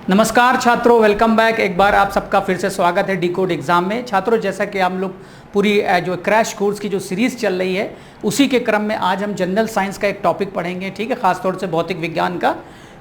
नमस्कार छात्रों, welcome back. एक बार आप सबका फिर से स्वागत है डी कोड एग्ज़ाम में। छात्रों, जैसा कि हम लोग पूरी जो क्रैश कोर्स की जो सीरीज़ चल रही है उसी के क्रम में आज हम जनरल साइंस का एक टॉपिक पढ़ेंगे, ठीक है, ख़ासतौर से भौतिक विज्ञान का।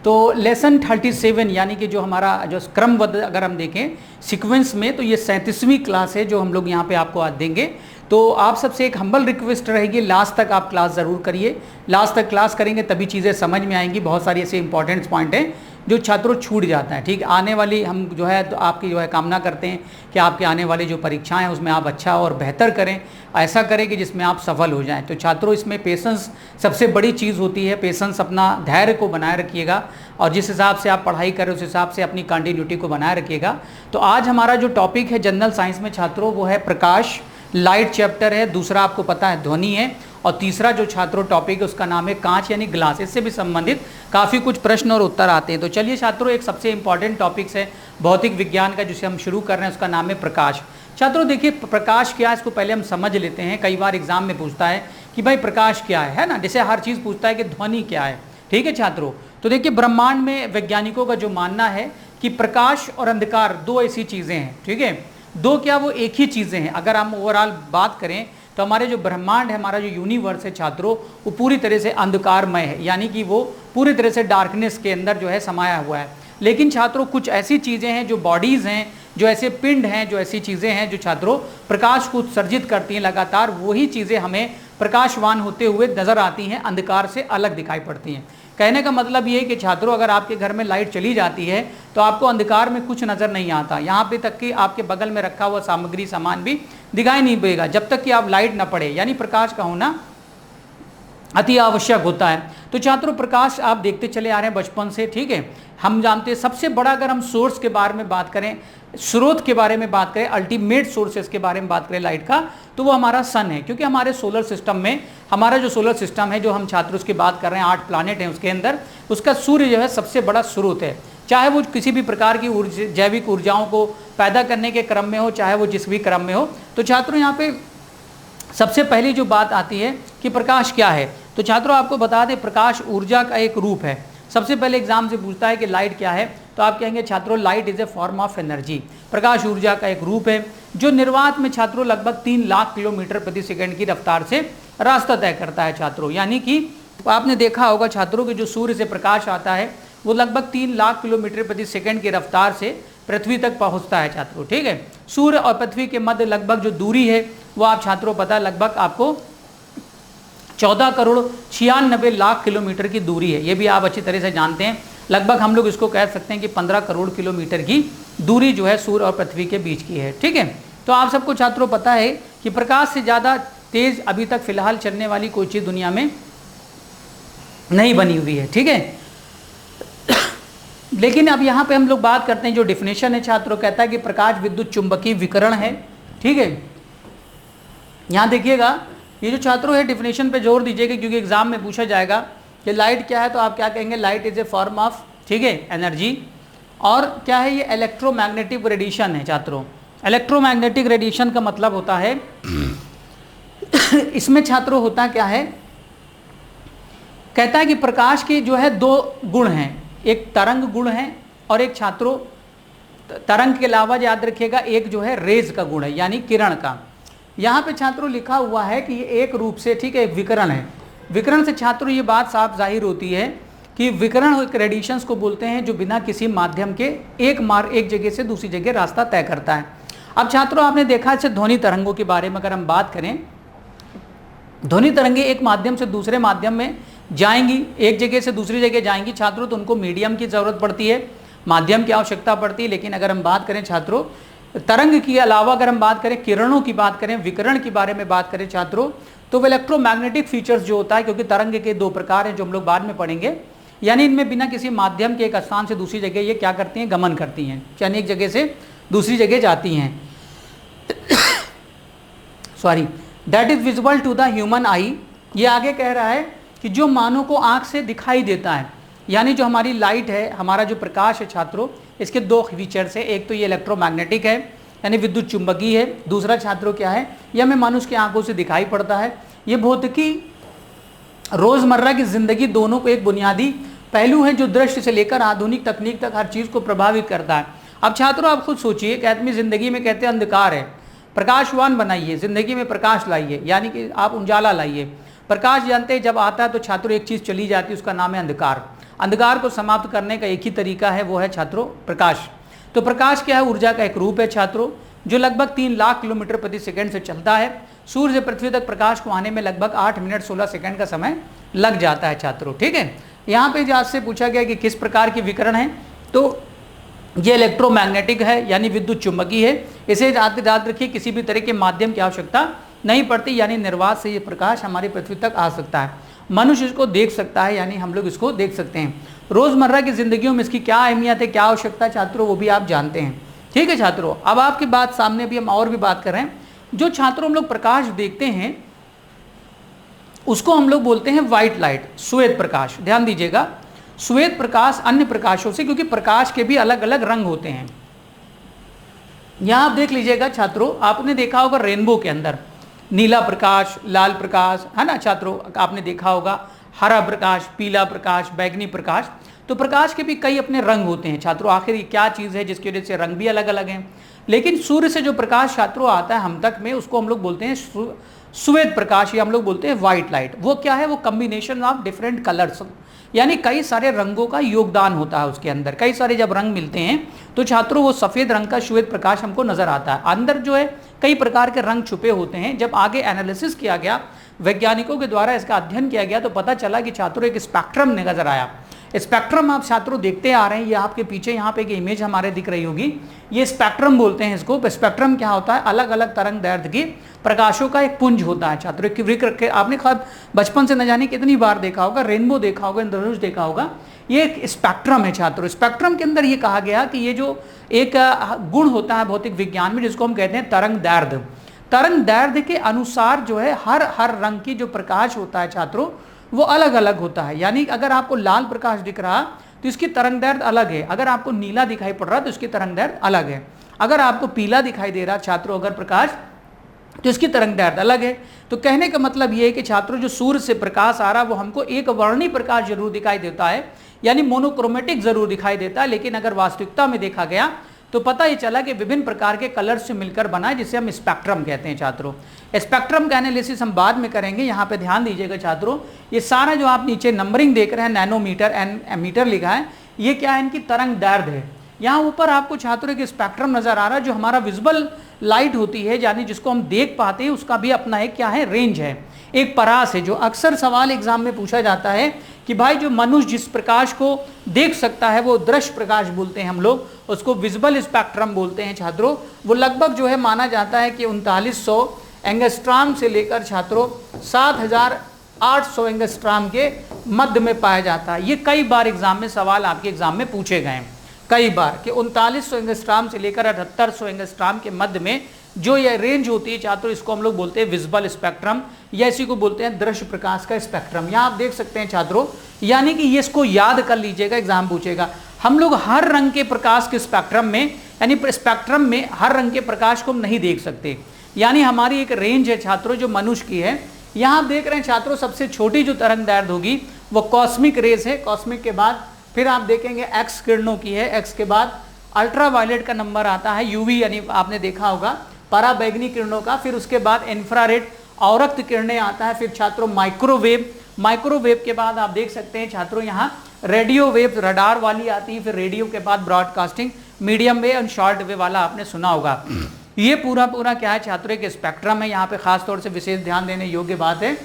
तो लेसन 37 यानी कि जो हमारा जो क्रमबद्ध अगर हम देखें सीक्वेंस में, तो ये 37वीं क्लास है जो हम लोग यहाँ पे आपको आज देंगे। तो आप सबसे एक हम्बल रिक्वेस्ट रहेगी, लास्ट तक आप क्लास ज़रूर करिए। लास्ट तक क्लास करेंगे तभी चीज़ें समझ में आएंगी। बहुत सारी ऐसे इंपॉर्टेंट पॉइंट हैं जो छात्रों छूट जाता है, ठीक। आने वाली हम जो है तो आपकी जो है कामना करते हैं कि आपके आने वाली जो परीक्षाएं हैं उसमें आप अच्छा और बेहतर करें, ऐसा करें कि जिसमें आप सफल हो जाएं। तो छात्रों, इसमें पेशेंस सबसे बड़ी चीज़ होती है। पेशेंस, अपना धैर्य को बनाए रखिएगा और जिस हिसाब से आप पढ़ाई करें उस हिसाब से अपनी कंटिन्यूटी को बनाए रखिएगा। तो आज हमारा जो टॉपिक है जनरल साइंस में छात्रों, वो है प्रकाश, लाइट चैप्टर है। दूसरा आपको पता है ध्वनि है, और तीसरा जो छात्रों टॉपिक है उसका नाम है कांच यानी ग्लास। इससे भी संबंधित काफ़ी कुछ प्रश्न और उत्तर आते हैं। तो चलिए छात्रों, एक सबसे इंपॉर्टेंट टॉपिक्स है भौतिक विज्ञान का जिसे हम शुरू कर रहे हैं, उसका नाम है प्रकाश। छात्रों देखिए, प्रकाश क्या है इसको पहले हम समझ लेते हैं। कई बार एग्जाम में पूछता है कि भाई प्रकाश क्या है ना, जैसे हर चीज़ पूछता है कि ध्वनि क्या है, ठीक है छात्रों। तो देखिए, ब्रह्मांड में वैज्ञानिकों का जो मानना है कि प्रकाश और अंधकार दो ऐसी चीज़ें हैं, ठीक है। दो क्या, वो एक ही चीज़ें हैं। अगर हम ओवरऑल बात करें तो हमारे जो ब्रह्मांड है, हमारा जो यूनिवर्स है छात्रों, वो पूरी तरह से अंधकारमय है, यानी कि वो पूरी तरह से डार्कनेस के अंदर जो है समाया हुआ है। लेकिन छात्रों कुछ ऐसी चीज़ें हैं, जो बॉडीज़ हैं, जो ऐसे पिंड हैं, जो ऐसी चीज़ें हैं जो छात्रों प्रकाश को उत्सर्जित करती हैं लगातार, वही चीज़ें हमें प्रकाशवान होते हुए नज़र आती हैं, अंधकार से अलग दिखाई पड़ती हैं। कहने का मतलब ये है कि छात्रों, अगर आपके घर में लाइट चली जाती है तो आपको अंधकार में कुछ नज़र नहीं आता। यहाँ पे तक कि आपके बगल में रखा हुआ सामग्री सामान भी दिखाई नहीं देगा जब तक कि आप लाइट न पड़े, यानी प्रकाश का होना अति आवश्यक होता है। तो छात्रों, प्रकाश आप देखते चले आ रहे हैं बचपन से, ठीक है। हम जानते हैं सबसे बड़ा, अगर हम सोर्स के बारे में बात करें, स्रोत के बारे में बात करें, अल्टीमेट सोर्सेस के बारे में बात करें लाइट का, तो वो हमारा सन है। क्योंकि हमारे सोलर सिस्टम में, हमारा जो सोलर सिस्टम है, जो हम छात्र उसकी बात कर रहे हैं, 8 प्लानेट हैं उसके अंदर, उसका सूर्य जो है सबसे बड़ा स्रोत है। चाहे वो किसी भी प्रकार की जैविक ऊर्जाओं को पैदा करने के क्रम में हो, चाहे वो जिस भी क्रम में हो। तो छात्रों, यहाँ पे सबसे पहली जो बात आती है कि प्रकाश क्या है, तो छात्रों आपको बता दें, प्रकाश ऊर्जा का एक रूप है। सबसे पहले एग्जाम से पूछता है कि लाइट क्या है, तो आप कहेंगे छात्रों light is a form of energy. प्रकाश ऊर्जा का एक रूप है जो निर्वात में छात्रों लगभग 3 लाख किलोमीटर प्रति सेकंड की रफ्तार से रास्ता तय करता है छात्रों। यानी कि आपने देखा होगा छात्रों कि जो सूर्य से प्रकाश आता है वो लगभग 3 लाख किलोमीटर प्रति सेकंड की रफ्तार से पृथ्वी तक पहुंचता है छात्रों, ठीक है। सूर्य और पृथ्वी के मध्य लगभग जो दूरी है वो आप छात्रों पता लगभग आपको 14 करोड़ 96 लाख किलोमीटर की दूरी है। ये भी आप अच्छी तरह से जानते हैं। लगभग हम लोग इसको कह सकते हैं कि 15 करोड़ किलोमीटर की दूरी जो है सूर्य और पृथ्वी के बीच की है, ठीक है। तो आप सबको छात्रों पता है कि प्रकाश से ज़्यादा तेज़ अभी तक फिलहाल चलने वाली कोई चीज़ दुनिया में नहीं बनी हुई है, ठीक है। लेकिन अब यहाँ पे हम लोग बात करते हैं, जो डिफिनेशन है छात्रों, कहता है कि प्रकाश विद्युत चुंबकीय विकिरण है, ठीक है। यहाँ देखिएगा, ये जो छात्रों है डिफिनेशन पे जोर दीजिएगा, क्योंकि एग्जाम में पूछा जाएगा कि लाइट क्या है, तो आप क्या कहेंगे, light is a form of, ठीक है, एनर्जी। और क्या है, ये इलेक्ट्रोमैग्नेटिक रेडिएशन है छात्रों। इलेक्ट्रोमैग्नेटिक रेडिएशन का मतलब होता है इसमें छात्रों होता क्या है, कहता है कि प्रकाश के जो है 2 गुण हैं, एक तरंग गुण है और एक छात्रों तरंग के अलावा याद रखिएगा एक जो है रेज का गुण है, यानी किरण का। यहाँ पे छात्रों लिखा हुआ है कि ये एक रूप से, ठीक है, एक विकिरण है। विकिरण से छात्रों ये बात साफ जाहिर होती है कि विकिरण एक रेडिएशंस को बोलते हैं जो बिना किसी माध्यम के एक जगह से दूसरी जगह रास्ता तय करता है। अब छात्रों आपने देखा है ध्वनि तरंगों के बारे में अगर हम बात करें, ध्वनि तरंगे एक माध्यम से दूसरे माध्यम में जाएंगी, एक जगह से दूसरी जगह जाएंगी छात्रों, तो उनको मीडियम की ज़रूरत पड़ती है, माध्यम की आवश्यकता पड़ती है। लेकिन अगर हम बात करें छात्रों तरंग के अलावा, अगर हम बात करें किरणों की बात करें, विकिरण के बारे में बात करें छात्रों, तो वो इलेक्ट्रोमैग्नेटिक फीचर्स जो होता है, क्योंकि तरंग के 2 प्रकार हैं जो हम लोग बाद में पढ़ेंगे, यानी इनमें बिना किसी माध्यम के एक स्थान से दूसरी जगह ये क्या करती हैं, गमन करती हैं, यानी एक जगह से दूसरी जगह जाती हैं। Sorry, that is visible to the human eye. ये आगे कह रहा है कि जो मानव को आंख से दिखाई देता है, यानी जो हमारी लाइट है, हमारा जो प्रकाश है छात्रों, इसके 2 फीचर्स है। एक तो ये इलेक्ट्रोमैग्नेटिक है, यानी विद्युत चुंबकीय है। दूसरा छात्रों क्या है, ये हमें मनुष्य की आंखों से दिखाई पड़ता है। ये भौतिकी रोज़मर्रा की ज़िंदगी दोनों को एक बुनियादी पहलू है जो दृश्य से लेकर आधुनिक तकनीक तक हर चीज़ को प्रभावित करता है। अब छात्रों आप खुद सोचिए, एक आदमी ज़िंदगी में कहते हैं अंधकार है, प्रकाशवान बनाइए, ज़िंदगी में प्रकाश लाइए, यानी कि आप उजाला लाइए। प्रकाश जानते हैं जब आता है तो छात्रों एक चीज़ चली जाती है, उसका नाम है अंधकार। अंधकार को समाप्त करने का एक ही तरीका है, वो है छात्रों प्रकाश। तो प्रकाश क्या है? ऊर्जा का एक रूप है छात्रों, जो लगभग 3 लाख किलोमीटर प्रति सेकंड से चलता है। सूर्य से पृथ्वी तक प्रकाश को आने में लगभग 8 मिनट 16 सेकंड का समय लग जाता है छात्रों। ठीक है, यहाँ पे आपसे पूछा गया कि किस प्रकार की विकिरण है, तो ये इलेक्ट्रोमैग्नेटिक है, यानी विद्युत चुंबकीय है। इसे याद रखिए, किसी भी तरह के माध्यम की आवश्यकता नहीं पड़ती, यानी निर्वात से ये प्रकाश हमारी पृथ्वी तक आ सकता है। मनुष्य इसको देख सकता है, यानी हम लोग इसको देख सकते हैं। रोज़मर्रा की ज़िंदगियों में इसकी क्या अहमियत है, क्या आवश्यकता है छात्रों, वो भी आप जानते हैं। ठीक है छात्रों, अब आपकी बात सामने भी हम और भी बात कर रहे हैं। जो छात्रों हम लोग प्रकाश देखते हैं उसको हम लोग बोलते हैं व्हाइट लाइट, श्वेत प्रकाश। ध्यान दीजिएगा, श्वेत प्रकाश अन्य प्रकाशों से, क्योंकि प्रकाश के भी अलग अलग रंग होते हैं। यहाँ आप देख लीजिएगा छात्रों, आपने देखा होगा रेनबो के अंदर नीला प्रकाश, लाल प्रकाश, है ना छात्रों, आपने देखा होगा हरा प्रकाश, पीला प्रकाश, बैगनी प्रकाश। तो प्रकाश के भी कई अपने रंग होते हैं छात्रों। आखिर ये क्या चीज़ है जिसकी वजह से रंग भी अलग अलग हैं। लेकिन सूर्य से जो प्रकाश छात्रों आता है हम तक में, उसको हम लोग बोलते हैं श्वेत प्रकाश, या हम लोग बोलते हैं व्हाइट लाइट। वो क्या है? वो कम्बिनेशन ऑफ डिफरेंट कलर्स, यानी कई सारे रंगों का योगदान होता है उसके अंदर। कई सारे जब रंग मिलते हैं तो छात्रों वो सफ़ेद रंग का श्वेत प्रकाश हमको नजर आता है। अंदर जो है कई प्रकार के रंग छुपे होते हैं। जब आगे एनालिसिस किया गया, वैज्ञानिकों के द्वारा इसका अध्ययन किया गया, तो पता चला कि छात्रों एक स्पेक्ट्रम नजर आया। स्पेक्ट्रम आप छात्रों देखते आ रहे हैं, ये आपके पीछे यहाँ पे एक इमेज हमारे दिख रही होगी, ये स्पेक्ट्रम बोलते हैं इसको। स्पेक्ट्रम क्या होता है? अलग अलग तरंग दैर्ध्य की प्रकाशों का एक पुंज होता है छात्रों। एक वृक्क रखे, आपने खास बचपन से न जाने कितनी बार देखा होगा, रेनबो देखा होगा, इंद्रधनुष देखा होगा, ये एक स्पेक्ट्रम है छात्रों। स्पेक्ट्रम के अंदर ये कहा गया कि ये जो एक गुण होता है भौतिक विज्ञान में, जिसको हम कहते हैं तरंग दैर्ध्य। तरंग दैर्ध्य के अनुसार जो है हर रंग की जो प्रकाश होता है छात्रों, वो अलग अलग होता है। यानी अगर आपको लाल प्रकाश दिख रहा तो इसकी तरंग दैर्ध्य अलग है, अगर आपको नीला दिखाई पड़ रहा तो इसकी तरंग दैर्ध्य अलग है, अगर आपको पीला दिखाई दे रहा छात्रों अगर प्रकाश, तो इसकी तरंग दैर्ध्य अलग है। तो कहने का मतलब ये है कि छात्रों जो सूर्य से प्रकाश आ रहा है वो हमको एक वर्णी प्रकाश जरूर दिखाई देता है, यानी मोनोक्रोमेटिक जरूर दिखाई देता है। लेकिन अगर वास्तविकता में देखा गया तो पता ये चला कि विभिन्न प्रकार के कलर्स से मिलकर बना है, जिसे हम स्पेक्ट्रम कहते हैं छात्रों। स्पेक्ट्रम का एनालिसिस हम बाद में करेंगे। यहाँ पे ध्यान दीजिएगा छात्रों, ये सारा जो आप नीचे नंबरिंग देख रहे हैं, नैनोमीटर एन मीटर लिखा है, ये क्या है? इनकी तरंग दैर्ध्य है। यहाँ ऊपर आपको छात्रों एक स्पेक्ट्रम नजर आ रहा है, जो हमारा विजुअल लाइट होती है, यानी जिसको हम देख पाते हैं, उसका भी अपना एक क्या है? रेंज है, एक परास है। जो अक्सर सवाल एग्जाम में पूछा जाता है कि भाई जो मनुष्य जिस प्रकाश को देख सकता है वो दृश्य प्रकाश बोलते हैं हम लोग, उसको विजुअल स्पेक्ट्रम बोलते हैं छात्रों। वो लगभग जो है माना जाता है कि 3900 एंगस्ट्रॉम से लेकर छात्रों 7800 एंगस्ट्रॉम के मध्य में पाया जाता है। ये कई बार एग्जाम में सवाल आपके एग्जाम में पूछे गए हैं कई बार, कि 3900 एंगस्ट्रॉम से लेकर 7800 एंगस्ट्रॉम के मध्य में जो ये रेंज होती है छात्रों, इसको हम लोग बोलते हैं विजुअल स्पेक्ट्रम, या इसी को बोलते हैं दृश्य प्रकाश का स्पेक्ट्रम। यहाँ आप देख सकते हैं छात्रों, यानी कि ये इसको याद कर लीजिएगा, एग्जाम पूछेगा। हम लोग हर रंग के प्रकाश के स्पेक्ट्रम में, यानी स्पेक्ट्रम में हर रंग के प्रकाश को हम नहीं देख सकते, यानी हमारी एक रेंज है छात्रों जो मनुष्य की है। यहाँ आप देख रहे हैं छात्रों, सबसे छोटी जो तरंग दैर्ध्य होगी वो कॉस्मिक रेज है। कॉस्मिक के बाद फिर आप देखेंगे एक्स किरणों की है, एक्स के बाद अल्ट्रावायलेट का नंबर आता है, यूवी यानी आपने देखा होगा पराबैंगनी किरणों का, फिर उसके बाद इंफ्रारेड अवरक्त किरणें आता है, फिर छात्रों माइक्रोवेव, माइक्रोवेव के बाद आप देख सकते हैं छात्रों यहाँ रेडियो वेव रडार वाली आती है, फिर रेडियो के बाद ब्रॉडकास्टिंग, मीडियम वेव और शॉर्ट वेव वाला आपने सुना होगा। ये पूरा क्या है छात्रों एक स्पेक्ट्रम है। यहाँ पे खास तौर से विशेष ध्यान देने योग्य बात है,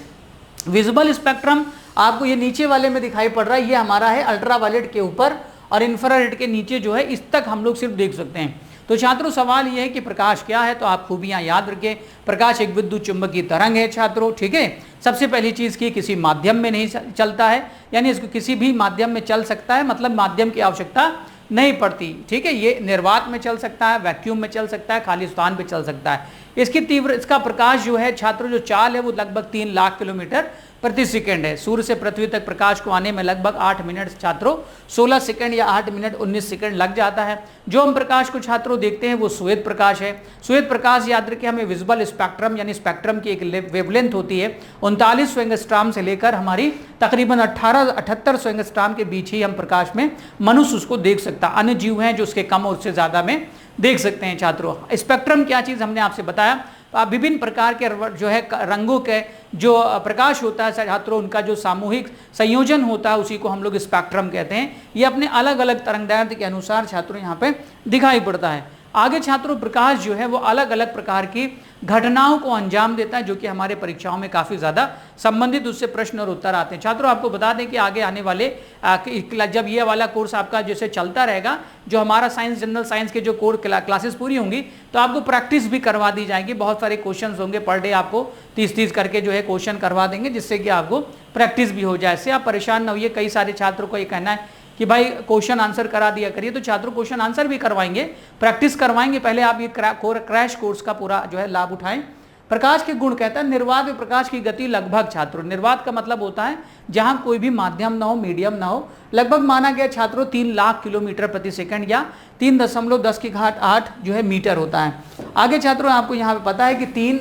विजुअल स्पेक्ट्रम आपको ये नीचे वाले में दिखाई पड़ रहा है, ये हमारा है अल्ट्रावायलेट के ऊपर और इंफ्रारेड के नीचे जो है, इस तक हम लोग सिर्फ देख सकते हैं। तो छात्रों सवाल ये है कि प्रकाश क्या है, तो आप खूबियां याद रखें। प्रकाश एक विद्युत चुंबकीय तरंग है छात्रों, ठीक है। सबसे पहली चीज़ की किसी माध्यम में नहीं चलता है, यानी इसको किसी भी माध्यम में चल सकता है, मतलब माध्यम की आवश्यकता नहीं पड़ती, ठीक है। ये निर्वात में चल सकता है, वैक्यूम में चल सकता है, खाली स्थान पे चल सकता है। इसका प्रकाश जो है छात्रों जो चाल है वो लगभग 3 लाख किलोमीटर प्रति सेकंड है। सूर्य से पृथ्वी तक प्रकाश को आने में लगभग 8 मिनट छात्रों 16 सेकंड या 8 मिनट 19 सेकंड लग जाता है। जो हम प्रकाश को छात्रों देखते हैं वो श्वेत प्रकाश है। श्वेत प्रकाश याद रखिए, हमें विजिबल स्पेक्ट्रम यानी स्पेक्ट्रम की एक वेवलेंथ होती है 39 एंगस्ट्रॉम से लेकर हमारी तकरीबन 78 एंगस्ट्रॉम के बीच ही हम प्रकाश में मनुष्य उसको देख सकता है। अन्य जीव हैं जो उसके कम और उससे ज्यादा में देख सकते हैं। छात्रों स्पेक्ट्रम क्या चीज हमने आपसे बताया, विभिन्न प्रकार के जो है रंगों के जो प्रकाश होता है छात्रों, उनका जो सामूहिक संयोजन होता है उसी को हम लोग स्पेक्ट्रम कहते हैं। ये अपने अलग अलग तरंगदैर्ध्य के अनुसार छात्रों यहाँ पे दिखाई पड़ता है। आगे छात्रों प्रकाश जो है वो अलग अलग प्रकार की घटनाओं को अंजाम देता है जो कि हमारे परीक्षाओं में काफ़ी ज़्यादा संबंधित उससे प्रश्न और उत्तर आते हैं। छात्रों आपको बता दें कि आगे आने वाले जब ये वाला कोर्स आपका जैसे चलता रहेगा, जो हमारा साइंस जनरल साइंस के जो कोर्स क्लासेस पूरी होंगी तो आपको प्रैक्टिस भी करवा दी जाएगी। बहुत सारे क्वेश्चन होंगे पर डे, आपको 30-30 करके जो है क्वेश्चन करवा देंगे जिससे कि आपको प्रैक्टिस भी हो जाए। इससे आप परेशान न होइए। कई सारे छात्रों को ये कहना है कि भाई क्वेश्चन आंसर करा दिया करिए, तो छात्रों क्वेश्चन आंसर भी करवाएंगे, प्रैक्टिस करवाएंगे। पहले आप ये क्रैश कोर्स का पूरा जो है लाभ उठाएं। प्रकाश के गुण कहता है निर्वात में प्रकाश की गति लगभग छात्रों, निर्वात का मतलब होता है जहां कोई भी माध्यम ना हो, मीडियम ना हो, लगभग माना गया छात्रों 3 लाख किलोमीटर प्रति सेकंड या 3.10 जो है मीटर होता है। आगे छात्रों आपको यहाँ पे पता है कि 3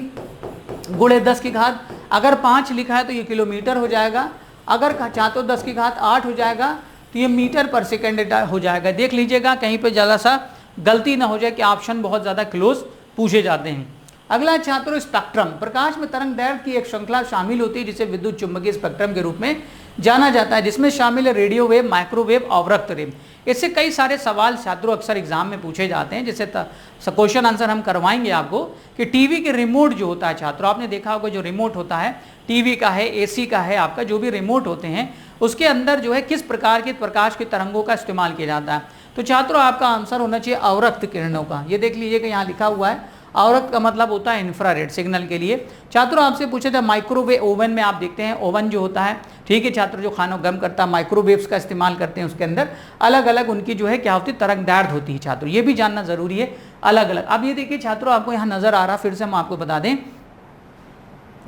× 10 अगर 5 लिखा है तो ये किलोमीटर हो जाएगा, अगर छात्रों 10 हो जाएगा तो ये मीटर पर सेकंड हो जाएगा। देख लीजिएगा कहीं पे ज़्यादा सा गलती ना हो जाए कि ऑप्शन बहुत ज़्यादा क्लोज पूछे जाते हैं। अगला छात्रों स्पेक्ट्रम, प्रकाश में तरंग दैर्ध्य की एक श्रृंखला शामिल होती है जिसे विद्युत चुंबकीय स्पेक्ट्रम के रूप में जाना जाता है, जिसमें शामिल है रेडियो वेव, माइक्रोवेव, अवरक्त रेव। इससे कई सारे सवाल छात्रों अक्सर एग्जाम में पूछे जाते हैं, जैसे क्वेश्चन आंसर हम करवाएंगे आपको कि टीवी के रिमोट जो होता है छात्रों, आपने देखा होगा जो रिमोट होता है टीवी का है, एसी का है, आपका जो भी रिमोट होते हैं उसके अंदर जो है किस प्रकार के प्रकाश की तरंगों का इस्तेमाल किया जाता है। तो छात्रों आपका आंसर होना चाहिए अवरक्त किरणों का। ये देख लीजिए कि यहाँ लिखा हुआ है अवरक्त का मतलब होता है इंफ्रारेड सिग्नल के लिए। छात्रों आपसे पूछे थे माइक्रोवेव ओवन में, आप देखते हैं ओवन जो होता है, ठीक है छात्रों, जो खाना गर्म करता है माइक्रोवेव्स का इस्तेमाल करते हैं, उसके अंदर अलग अलग उनकी जो है क्या होती है तरंग दैर्ध्य होती है छात्रों, ये भी जानना जरूरी है अलग अलग। अब ये देखिए छात्रों आपको यहाँ नजर आ रहा, फिर से हम आपको बता दें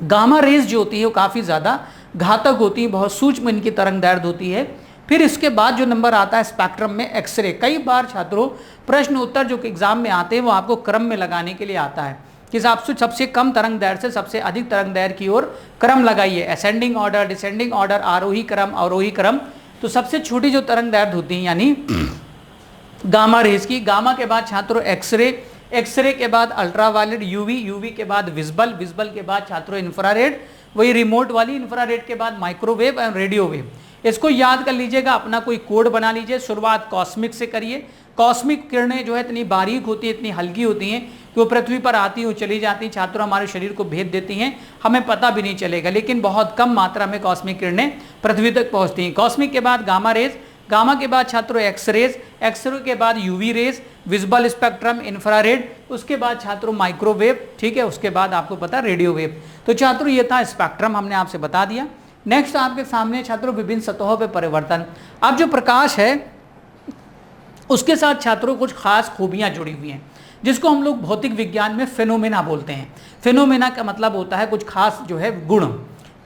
गामा रेज जो होती है वो काफ़ी ज़्यादा घातक होती है, बहुत सूक्ष्म इनकी तरंग दैर्ध्य होती है। फिर इसके बाद जो नंबर आता है स्पेक्ट्रम में एक्सरे। कई बार छात्रों प्रश्न उत्तर जो एग्जाम में आते हैं वो आपको क्रम में लगाने के लिए आता है कि सबसे कम तरंग दैर्ध्य से सबसे अधिक तरंग दैर्ध्य की ओर क्रम लगाइए, असेंडिंग ऑर्डर, डिसेंडिंग ऑर्डर, आरोही क्रम, अवरोही क्रम। तो सबसे छोटी जो तरंग दैर्ध्य होती है यानी गामा रेज की, गामा के बाद छात्रों एक्सरे, एक्सरे के बाद अल्ट्रावायलेट, यूवी, यूवी के बाद विजिबल, विजिबल के बाद छात्रों इंफ्रारेड, वही रिमोट वाली, इंफ्रारेड के बाद माइक्रोवेव और रेडियो वेव। इसको याद कर लीजिएगा, अपना कोई कोड बना लीजिए। शुरुआत कॉस्मिक से करिए। कॉस्मिक किरणें जो है इतनी बारीक होती है, इतनी हल्की होती हैं कि वो पृथ्वी पर आती हैं, चली जाती हैं छात्रों, हमारे शरीर को भेद देती हैं, हमें पता भी नहीं चलेगा, लेकिन बहुत कम मात्रा में कॉस्मिक किरणें पृथ्वी तक पहुँचती हैं। कॉस्मिक के बाद गामा रेज, गामा के बाद छात्रों एक्सरेज, एक्सरे के बाद UV rays, visible spectrum, infrared, उसके बाद छात्रों माइक्रोवेव, ठीक है, उसके बाद आपको पता रेडियो वेव। तो छात्रों ये था स्पेक्ट्रम, हमने आपसे बता दिया। नेक्स्ट आपके सामने छात्रों विभिन्न सतहों पे परिवर्तन। अब जो प्रकाश है उसके साथ छात्रों कुछ खास खूबियां जुड़ी हुई हैं जिसको हम लोग भौतिक विज्ञान में फेनोमेना बोलते हैं। फेनोमेना का मतलब होता है कुछ खास जो है गुण,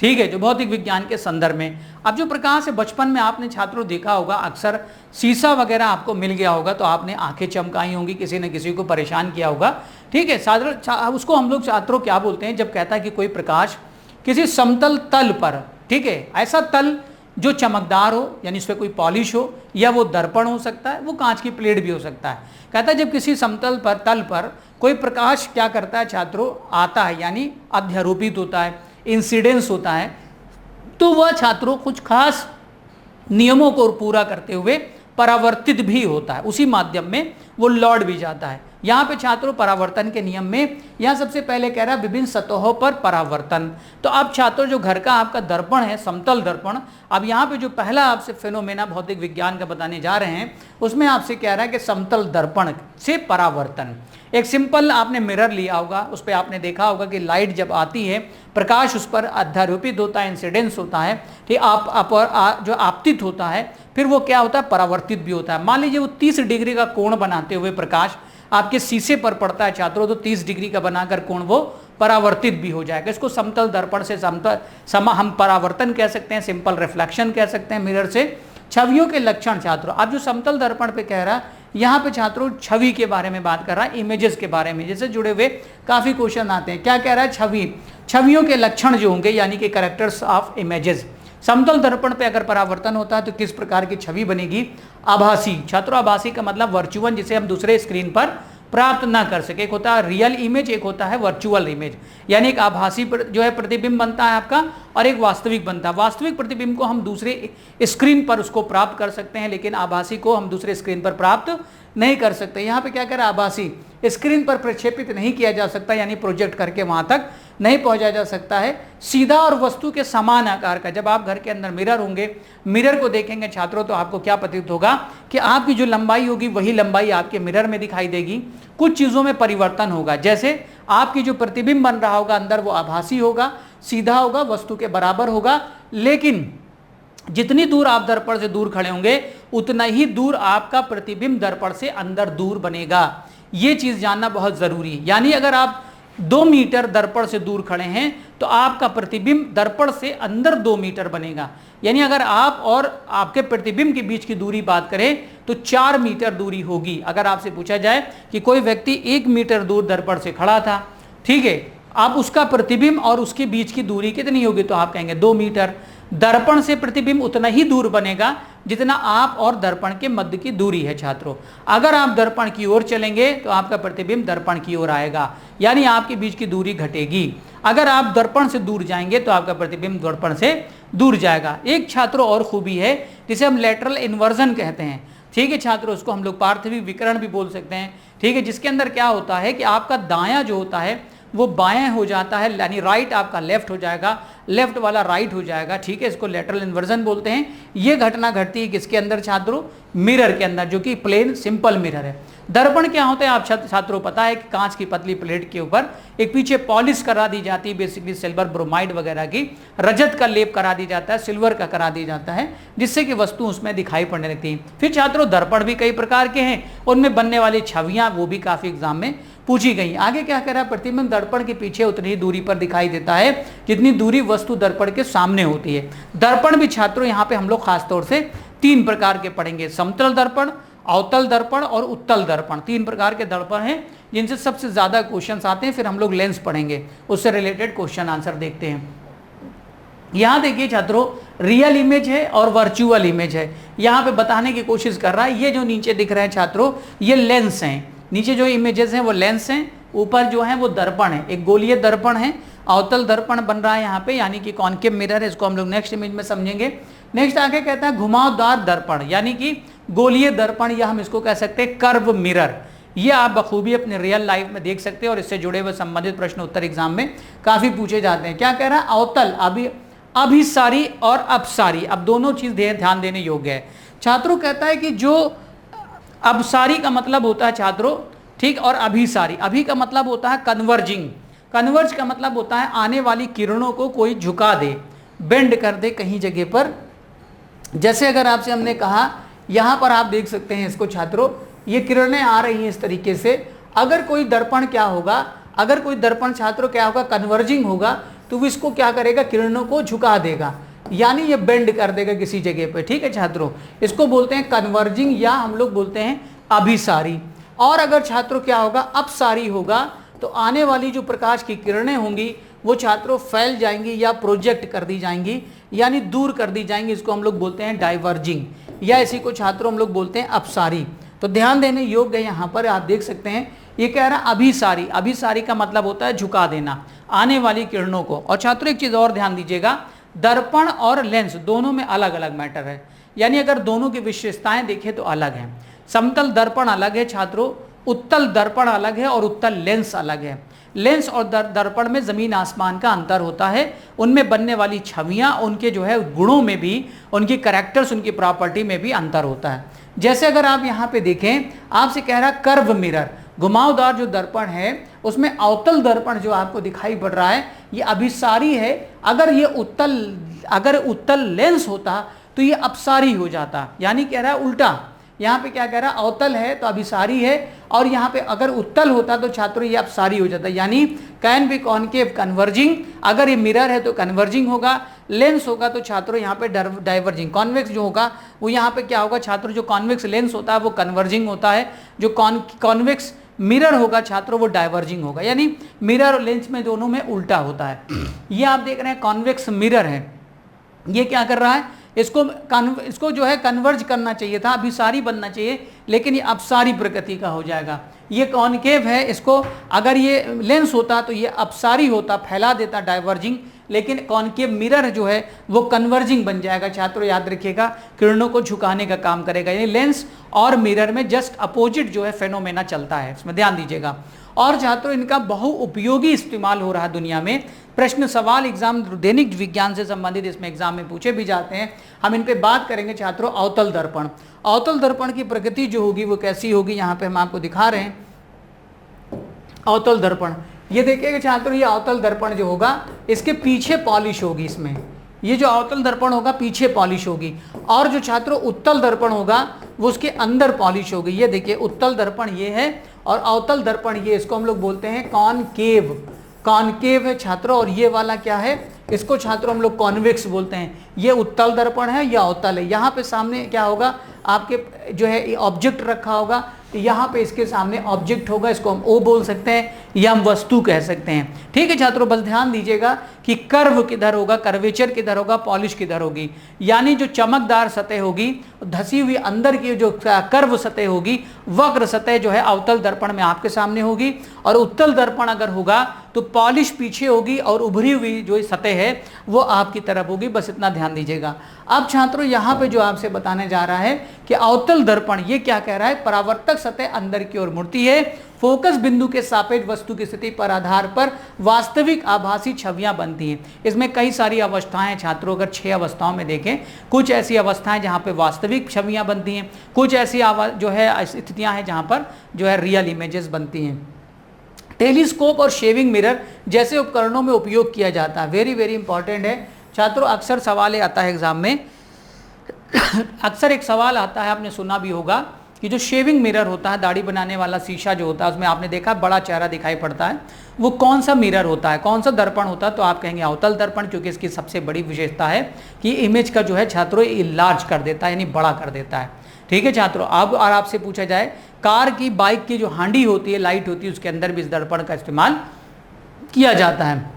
ठीक है, जो भौतिक विज्ञान के संदर्भ में। अब जो प्रकाश है बचपन में आपने छात्रों देखा होगा, अक्सर शीशा वगैरह आपको मिल गया होगा तो आपने आंखें चमकाई होंगी, किसी न किसी को परेशान किया होगा, ठीक है। साधारण उसको हम लोग छात्रों क्या बोलते हैं जब कहता है कि कोई प्रकाश किसी समतल तल पर, ठीक है, ऐसा तल जो चमकदार हो यानी उस पर कोई पॉलिश हो, या वो दर्पण हो सकता है, वो कांच की प्लेट भी हो सकता है। कहता है जब किसी समतल पर तल पर कोई प्रकाश क्या करता है छात्रों आता है यानी अध्यारोपित होता है, इंसिडेंस होता है, तो वह छात्रों कुछ खास नियमों को पूरा करते हुए परावर्तित भी होता है, उसी माध्यम में वो लौट भी जाता है। यहाँ पे छात्रों परावर्तन के नियम में यहाँ सबसे पहले कह रहा है विभिन्न सतहों पर परावर्तन। तो अब छात्रों जो घर का आपका दर्पण है, समतल दर्पण, अब यहाँ पे जो पहला आपसे फेनोमेना भौतिक विज्ञान का बताने जा रहे हैं उसमें आपसे कह रहा है कि समतल दर्पण से परावर्तन। एक सिंपल आपने मिरर लिया होगा, उस पर आपने देखा होगा कि लाइट जब आती है प्रकाश उस पर अध्यारोपित होता है, इंसिडेंस होता है, ठीक, जो आपतित होता है, फिर वो क्या होता है परावर्तित भी होता है। मान लीजिए वो 30 डिग्री का कोण बनाते हुए प्रकाश आपके शीशे पर पड़ता है छात्रों, तो 30 डिग्री का बनाकर कोण वो परावर्तित भी हो जाएगा। इसको समतल दर्पण से हम परावर्तन कह सकते हैं, सिंपल रिफ्लेक्शन कह सकते हैं मिरर से। छवियों के लक्षण छात्रों, अब जो समतल दर्पण पे कह रहा है, यहाँ पे छात्रों छवि के बारे में बात कर रहा है, इमेजेस के बारे में, जैसे जुड़े हुए काफ़ी क्वेश्चन आते हैं। क्या कह रहा है? छवियों के लक्षण जो होंगे यानी कि कैरेक्टर्स ऑफ इमेजेस। समतल दर्पण पे अगर परावर्तन होता है तो किस प्रकार की छवि बनेगी? आभासी। छात्रों आभासी का मतलब वर्चुअल, जिसे हम दूसरे स्क्रीन पर प्राप्त ना कर सके। एक होता है रियल इमेज, एक होता है वर्चुअल इमेज, यानी एक आभासी जो है प्रतिबिंब बनता है आपका, और एक वास्तविक बनता है। वास्तविक प्रतिबिंब को हम दूसरे स्क्रीन पर उसको प्राप्त कर सकते हैं, लेकिन आभासी को हम दूसरे स्क्रीन पर प्राप्त नहीं कर सकते। यहाँ पे क्या कह रहा है? आभासी स्क्रीन पर प्रक्षेपित नहीं किया जा सकता, यानी प्रोजेक्ट करके वहां तक नहीं पहुंचा जा सकता है। सीधा और वस्तु के समान आकार का, जब आप घर के अंदर मिरर होंगे, मिरर को देखेंगे छात्रों, तो आपको क्या प्रतीत होगा कि आपकी जो लंबाई होगी वही लंबाई आपके मिरर में दिखाई देगी। कुछ चीज़ों में परिवर्तन होगा, जैसे आपकी जो प्रतिबिंब बन रहा होगा अंदर वो आभासी होगा, सीधा होगा, वस्तु के बराबर होगा, लेकिन जितनी दूर आप दर्पण से दूर खड़े होंगे उतना ही दूर आपका प्रतिबिंब दर्पण से अंदर दूर बनेगा। ये चीज़ जानना बहुत ज़रूरी है। यानी अगर आप 2 मीटर दर्पण से दूर खड़े हैं तो आपका प्रतिबिंब दर्पण से अंदर 2 मीटर बनेगा। यानी अगर आप और आपके प्रतिबिंब के बीच की दूरी बात करें तो 4 मीटर दूरी होगी। अगर आपसे पूछा जाए कि कोई व्यक्ति 1 मीटर दूर दर्पण से खड़ा था, ठीक है, आप उसका प्रतिबिंब और उसके बीच की दूरी कितनी होगी, तो आप कहेंगे 2 मीटर। दर्पण से प्रतिबिंब उतना ही दूर बनेगा जितना आप और दर्पण के मध्य की दूरी है छात्रों। अगर आप दर्पण की ओर चलेंगे तो आपका प्रतिबिंब दर्पण की ओर आएगा, यानी आपके बीच की दूरी घटेगी। अगर आप दर्पण से दूर जाएंगे तो आपका प्रतिबिंब दर्पण से दूर जाएगा। एक छात्रों और खूबी है जिसे हम लेटरल इन्वर्जन कहते हैं, ठीक है छात्रों, उसको हम लोग पार्थिवी विकर्ण भी बोल सकते हैं, ठीक है, जिसके अंदर क्या होता है कि आपका दायां जो होता है वो बाएं हो जाता है, यानी राइट आपका लेफ्ट हो जाएगा, लेफ्ट वाला राइट हो जाएगा, ठीक है, इसको लेटरल इन्वर्जन बोलते हैं। ये घटना घटती है किसके अंदर छात्रों? मिरर के अंदर, जो कि प्लेन सिंपल मिरर है। दर्पण क्या होता है आप छात्रों पता है कि कांच की पतली प्लेट के ऊपर एक पीछे पॉलिश करा दी जाती है, बेसिकली सिल्वर ब्रोमाइड वगैरह की, रजत का लेप करा दी जाता है, सिल्वर का करा दी जाता है, जिससे कि वस्तु उसमें दिखाई पड़ने लगती है। फिर छात्रों दर्पण भी कई प्रकार के हैं, उनमें बनने वाली छवियां वो भी काफी एग्जाम में पूछी गई। आगे क्या कह रहा है? प्रतिबिंब दर्पण के पीछे उतनी ही दूरी पर दिखाई देता है जितनी दूरी वस्तु दर्पण के सामने होती है। दर्पण भी छात्रों यहाँ पे हम लोग खासतौर से 3 प्रकार के पढ़ेंगे, समतल दर्पण, अवतल दर्पण और उत्तल दर्पण। 3 प्रकार के दर्पण हैं जिनसे सबसे ज्यादा क्वेश्चंस आते हैं। फिर हम लोग लेंस पढ़ेंगे, उससे रिलेटेड क्वेश्चन आंसर देखते हैं। यहाँ देखिए छात्रों, रियल इमेज है और वर्चुअल इमेज है। यहाँ पे बताने की कोशिश कर रहा है, ये जो नीचे दिख रहे हैं छात्रों ये लेंस हैं, नीचे जो इमेजेस हैं वो लेंस हैं, ऊपर जो है वो दर्पण है, एक गोलीय दर्पण है, अवतल दर्पण बन रहा है यहाँ पे, यानी कि कॉन्केव मिरर है, इसको हम लोग नेक्स्ट इमेज में समझेंगे। नेक्स्ट आगे कहता है घुमावदार दर्पण, यानी कि गोलीय दर्पण, या हम इसको कह सकते हैं कर्व मिरर। ये आप बखूबी अपने रियल लाइफ में देख सकते हैं और इससे जुड़े हुए संबंधित प्रश्न उत्तर एग्जाम में काफी पूछे जाते हैं। क्या कह रहा है? अवतल, अभिसारी और अपसारी, अब दोनों चीज ध्यान देने योग्य है छात्रों। कहता है कि जो अपसारी का मतलब होता है छात्रों, ठीक, और अभिसारी, अभी का मतलब होता है कन्वर्जिंग, कन्वर्ज का मतलब होता है आने वाली किरणों को कोई झुका दे, बेंड कर दे कहीं जगह पर। जैसे अगर आपसे हमने कहा, यहाँ पर आप देख सकते हैं इसको छात्रों, ये किरणें आ रही हैं इस तरीके से। अगर कोई दर्पण क्या होगा, अगर कोई दर्पण छात्रों क्या होगा, कन्वर्जिंग होगा, तो वो इसको क्या करेगा, किरणों को झुका देगा, यानी ये बेंड कर देगा किसी जगह पे, ठीक है छात्रों। इसको बोलते हैं कन्वर्जिंग, या हम लोग बोलते हैं अभिसारी। और अगर छात्रों क्या होगा, अपसारी होगा, तो आने वाली जो प्रकाश की किरणें होंगी वो छात्रों फैल जाएंगी या प्रोजेक्ट कर दी जाएंगी, यानी दूर कर दी जाएंगी, इसको हम लोग बोलते हैं डाइवर्जिंग, या इसी को छात्रों हम लोग बोलते हैं अपसारी। तो ध्यान देने योग्य यहाँ पर आप देख सकते हैं, ये कह रहा है अभिसारी, अभिसारी का मतलब होता है झुका देना आने वाली किरणों को। और छात्रों एक चीज और ध्यान दीजिएगा, दर्पण और लेंस दोनों में अलग अलग मैटर है, यानी अगर दोनों की विशेषताएं देखें तो अलग हैं। समतल दर्पण अलग है छात्रों, उत्तल दर्पण अलग है और उत्तल लेंस अलग है। लेंस और दर्पण में जमीन आसमान का अंतर होता है, उनमें बनने वाली छवियां, उनके जो है गुणों में भी, उनकी कैरेक्टर्स, उनकी प्रॉपर्टी में भी अंतर होता है। जैसे अगर आप यहाँ पे देखें, आपसे कह रहा है कर्व मिरर, घुमावदार जो दर्पण है उसमें अवतल दर्पण जो आपको दिखाई पड़ रहा है ये अभिसारी है। अगर ये उत्तल लेंस होता तो ये अपसारी हो जाता, यानी कह रहा है उल्टा, यहाँ पे क्या कह रहा है, अवतल है तो अभिसारी है, और यहाँ पे अगर उत्तल होता तो छात्रों ये अपसारी हो जाता, यानी कैन बी कॉनकेव कन्वर्जिंग, अगर ये मिरर है तो कन्वर्जिंग होगा, लेंस होगा तो छात्रों यहाँ पे डाइवर्जिंग, कॉन्वेक्स जो होगा वो यहाँ पे क्या होगा छात्रों, जो कॉन्वेक्स लेंस होता है वो कन्वर्जिंग होता है, जो कॉन्वेक्स मिरर होगा छात्रों वो डाइवर्जिंग होगा, यानी मिरर और लेंस में दोनों में उल्टा होता है। ये आप देख रहे हैं कॉन्वेक्स मिरर है, ये क्या कर रहा है, इसको जो है कन्वर्ज करना चाहिए था, अभिसारी बनना चाहिए, लेकिन ये अपसारी प्रकृति का हो जाएगा। ये कॉनकेव है, इसको अगर ये लेंस होता तो ये अपसारी होता, फैला देता, डाइवर्जिंग, लेकिन कॉनकेव मिरर जो है वो कन्वर्जिंग बन जाएगा। छात्रों याद रखिएगा, किरणों को झुकाने का काम करेगा, यानी लेंस और मिरर में जस्ट अपोजिट जो है फेनोमेना चलता है, इसमें ध्यान दीजिएगा। और छात्रों इनका बहुउपयोगी इस्तेमाल हो रहा है दुनिया में। प्रश्न सवाल एग्जाम दैनिक विज्ञान से संबंधित इसमें एग्जाम में पूछे भी जाते हैं, हम इन पे बात करेंगे छात्रों। अवतल दर्पण, अवतल दर्पण की प्रकृति जो होगी वो कैसी होगी, यहाँ पे हम आपको दिखा रहे हैं। अवतल दर्पण, ये देखिएगा छात्रों, ये अवतल दर्पण जो होगा इसके पीछे पॉलिश होगी, इसमें ये जो अवतल दर्पण होगा पीछे पॉलिश होगी, और जो छात्रों उत्तल दर्पण होगा वो उसके अंदर पॉलिश होगी। ये देखिए उत्तल दर्पण ये है और अवतल दर्पण ये, इसको हम लोग बोलते हैं कॉनकेव, कॉनकेव है छात्रों, और ये वाला क्या है, इसको छात्रों हम लोग कॉन्वेक्स बोलते हैं। ये उत्तल दर्पण है या अवतल है, यहाँ पे सामने क्या होगा आपके जो है ऑब्जेक्ट रखा होगा, यहाँ पे इसके सामने ऑब्जेक्ट होगा, इसको हम ओ बोल सकते हैं या हम वस्तु कह सकते हैं। ठीक है छात्रों, बस ध्यान दीजिएगा कि कर्व किधर होगा, कर्वेचर किधर होगा, पॉलिश किधर होगी, यानी जो चमकदार सतह होगी, धसी हुई अंदर की जो कर्व सतह होगी, वक्र सतह जो है अवतल दर्पण में आपके सामने होगी, और उत्तल दर्पण अगर होगा तो पॉलिश पीछे होगी और उभरी हुई जो सतह है वो आपकी तरफ होगी। बस इतना ध्यान दीजिएगा। अब छात्रों यहाँ पे जो आपसे बताने जा रहा है कि अवतल दर्पण ये क्या कह रहा है, परावर्तक सतह अंदर की ओर मुड़ती है, फोकस बिंदु के सापेक्ष वस्तु की स्थिति पर आधार पर वास्तविक आभासी छवियां बनती हैं। इसमें कई सारी अवस्थाएं हैं छात्रों, अगर 6 अवस्थाओं में देखें, कुछ ऐसी अवस्थाएं जहां पे वास्तविक छवियां बनती हैं, कुछ ऐसी जो है स्थितियां हैं जहां पर जो है रियल इमेजेस बनती हैं। टेलीस्कोप और शेविंग मिरर जैसे उपकरणों में उपयोग किया जाता है, वेरी वेरी इंपॉर्टेंट है छात्रों। अक्सर सवाल आता है एग्जाम में अक्सर एक सवाल आता है, आपने सुना भी होगा कि जो शेविंग मिरर होता है, दाढ़ी बनाने वाला शीशा जो होता है, उसमें आपने देखा बड़ा चेहरा दिखाई पड़ता है, वो कौन सा मिरर होता है, कौन सा दर्पण होता है, तो आप कहेंगे अवतल दर्पण, क्योंकि इसकी सबसे बड़ी विशेषता है कि इमेज का जो है छात्रों इलार्ज कर देता है, यानी बड़ा कर देता है। ठीक है छात्रों, अब और आपसे पूछा जाए कार की, बाइक की जो हांडी होती है, लाइट होती है, उसके अंदर भी इस दर्पण का इस्तेमाल किया जाता है।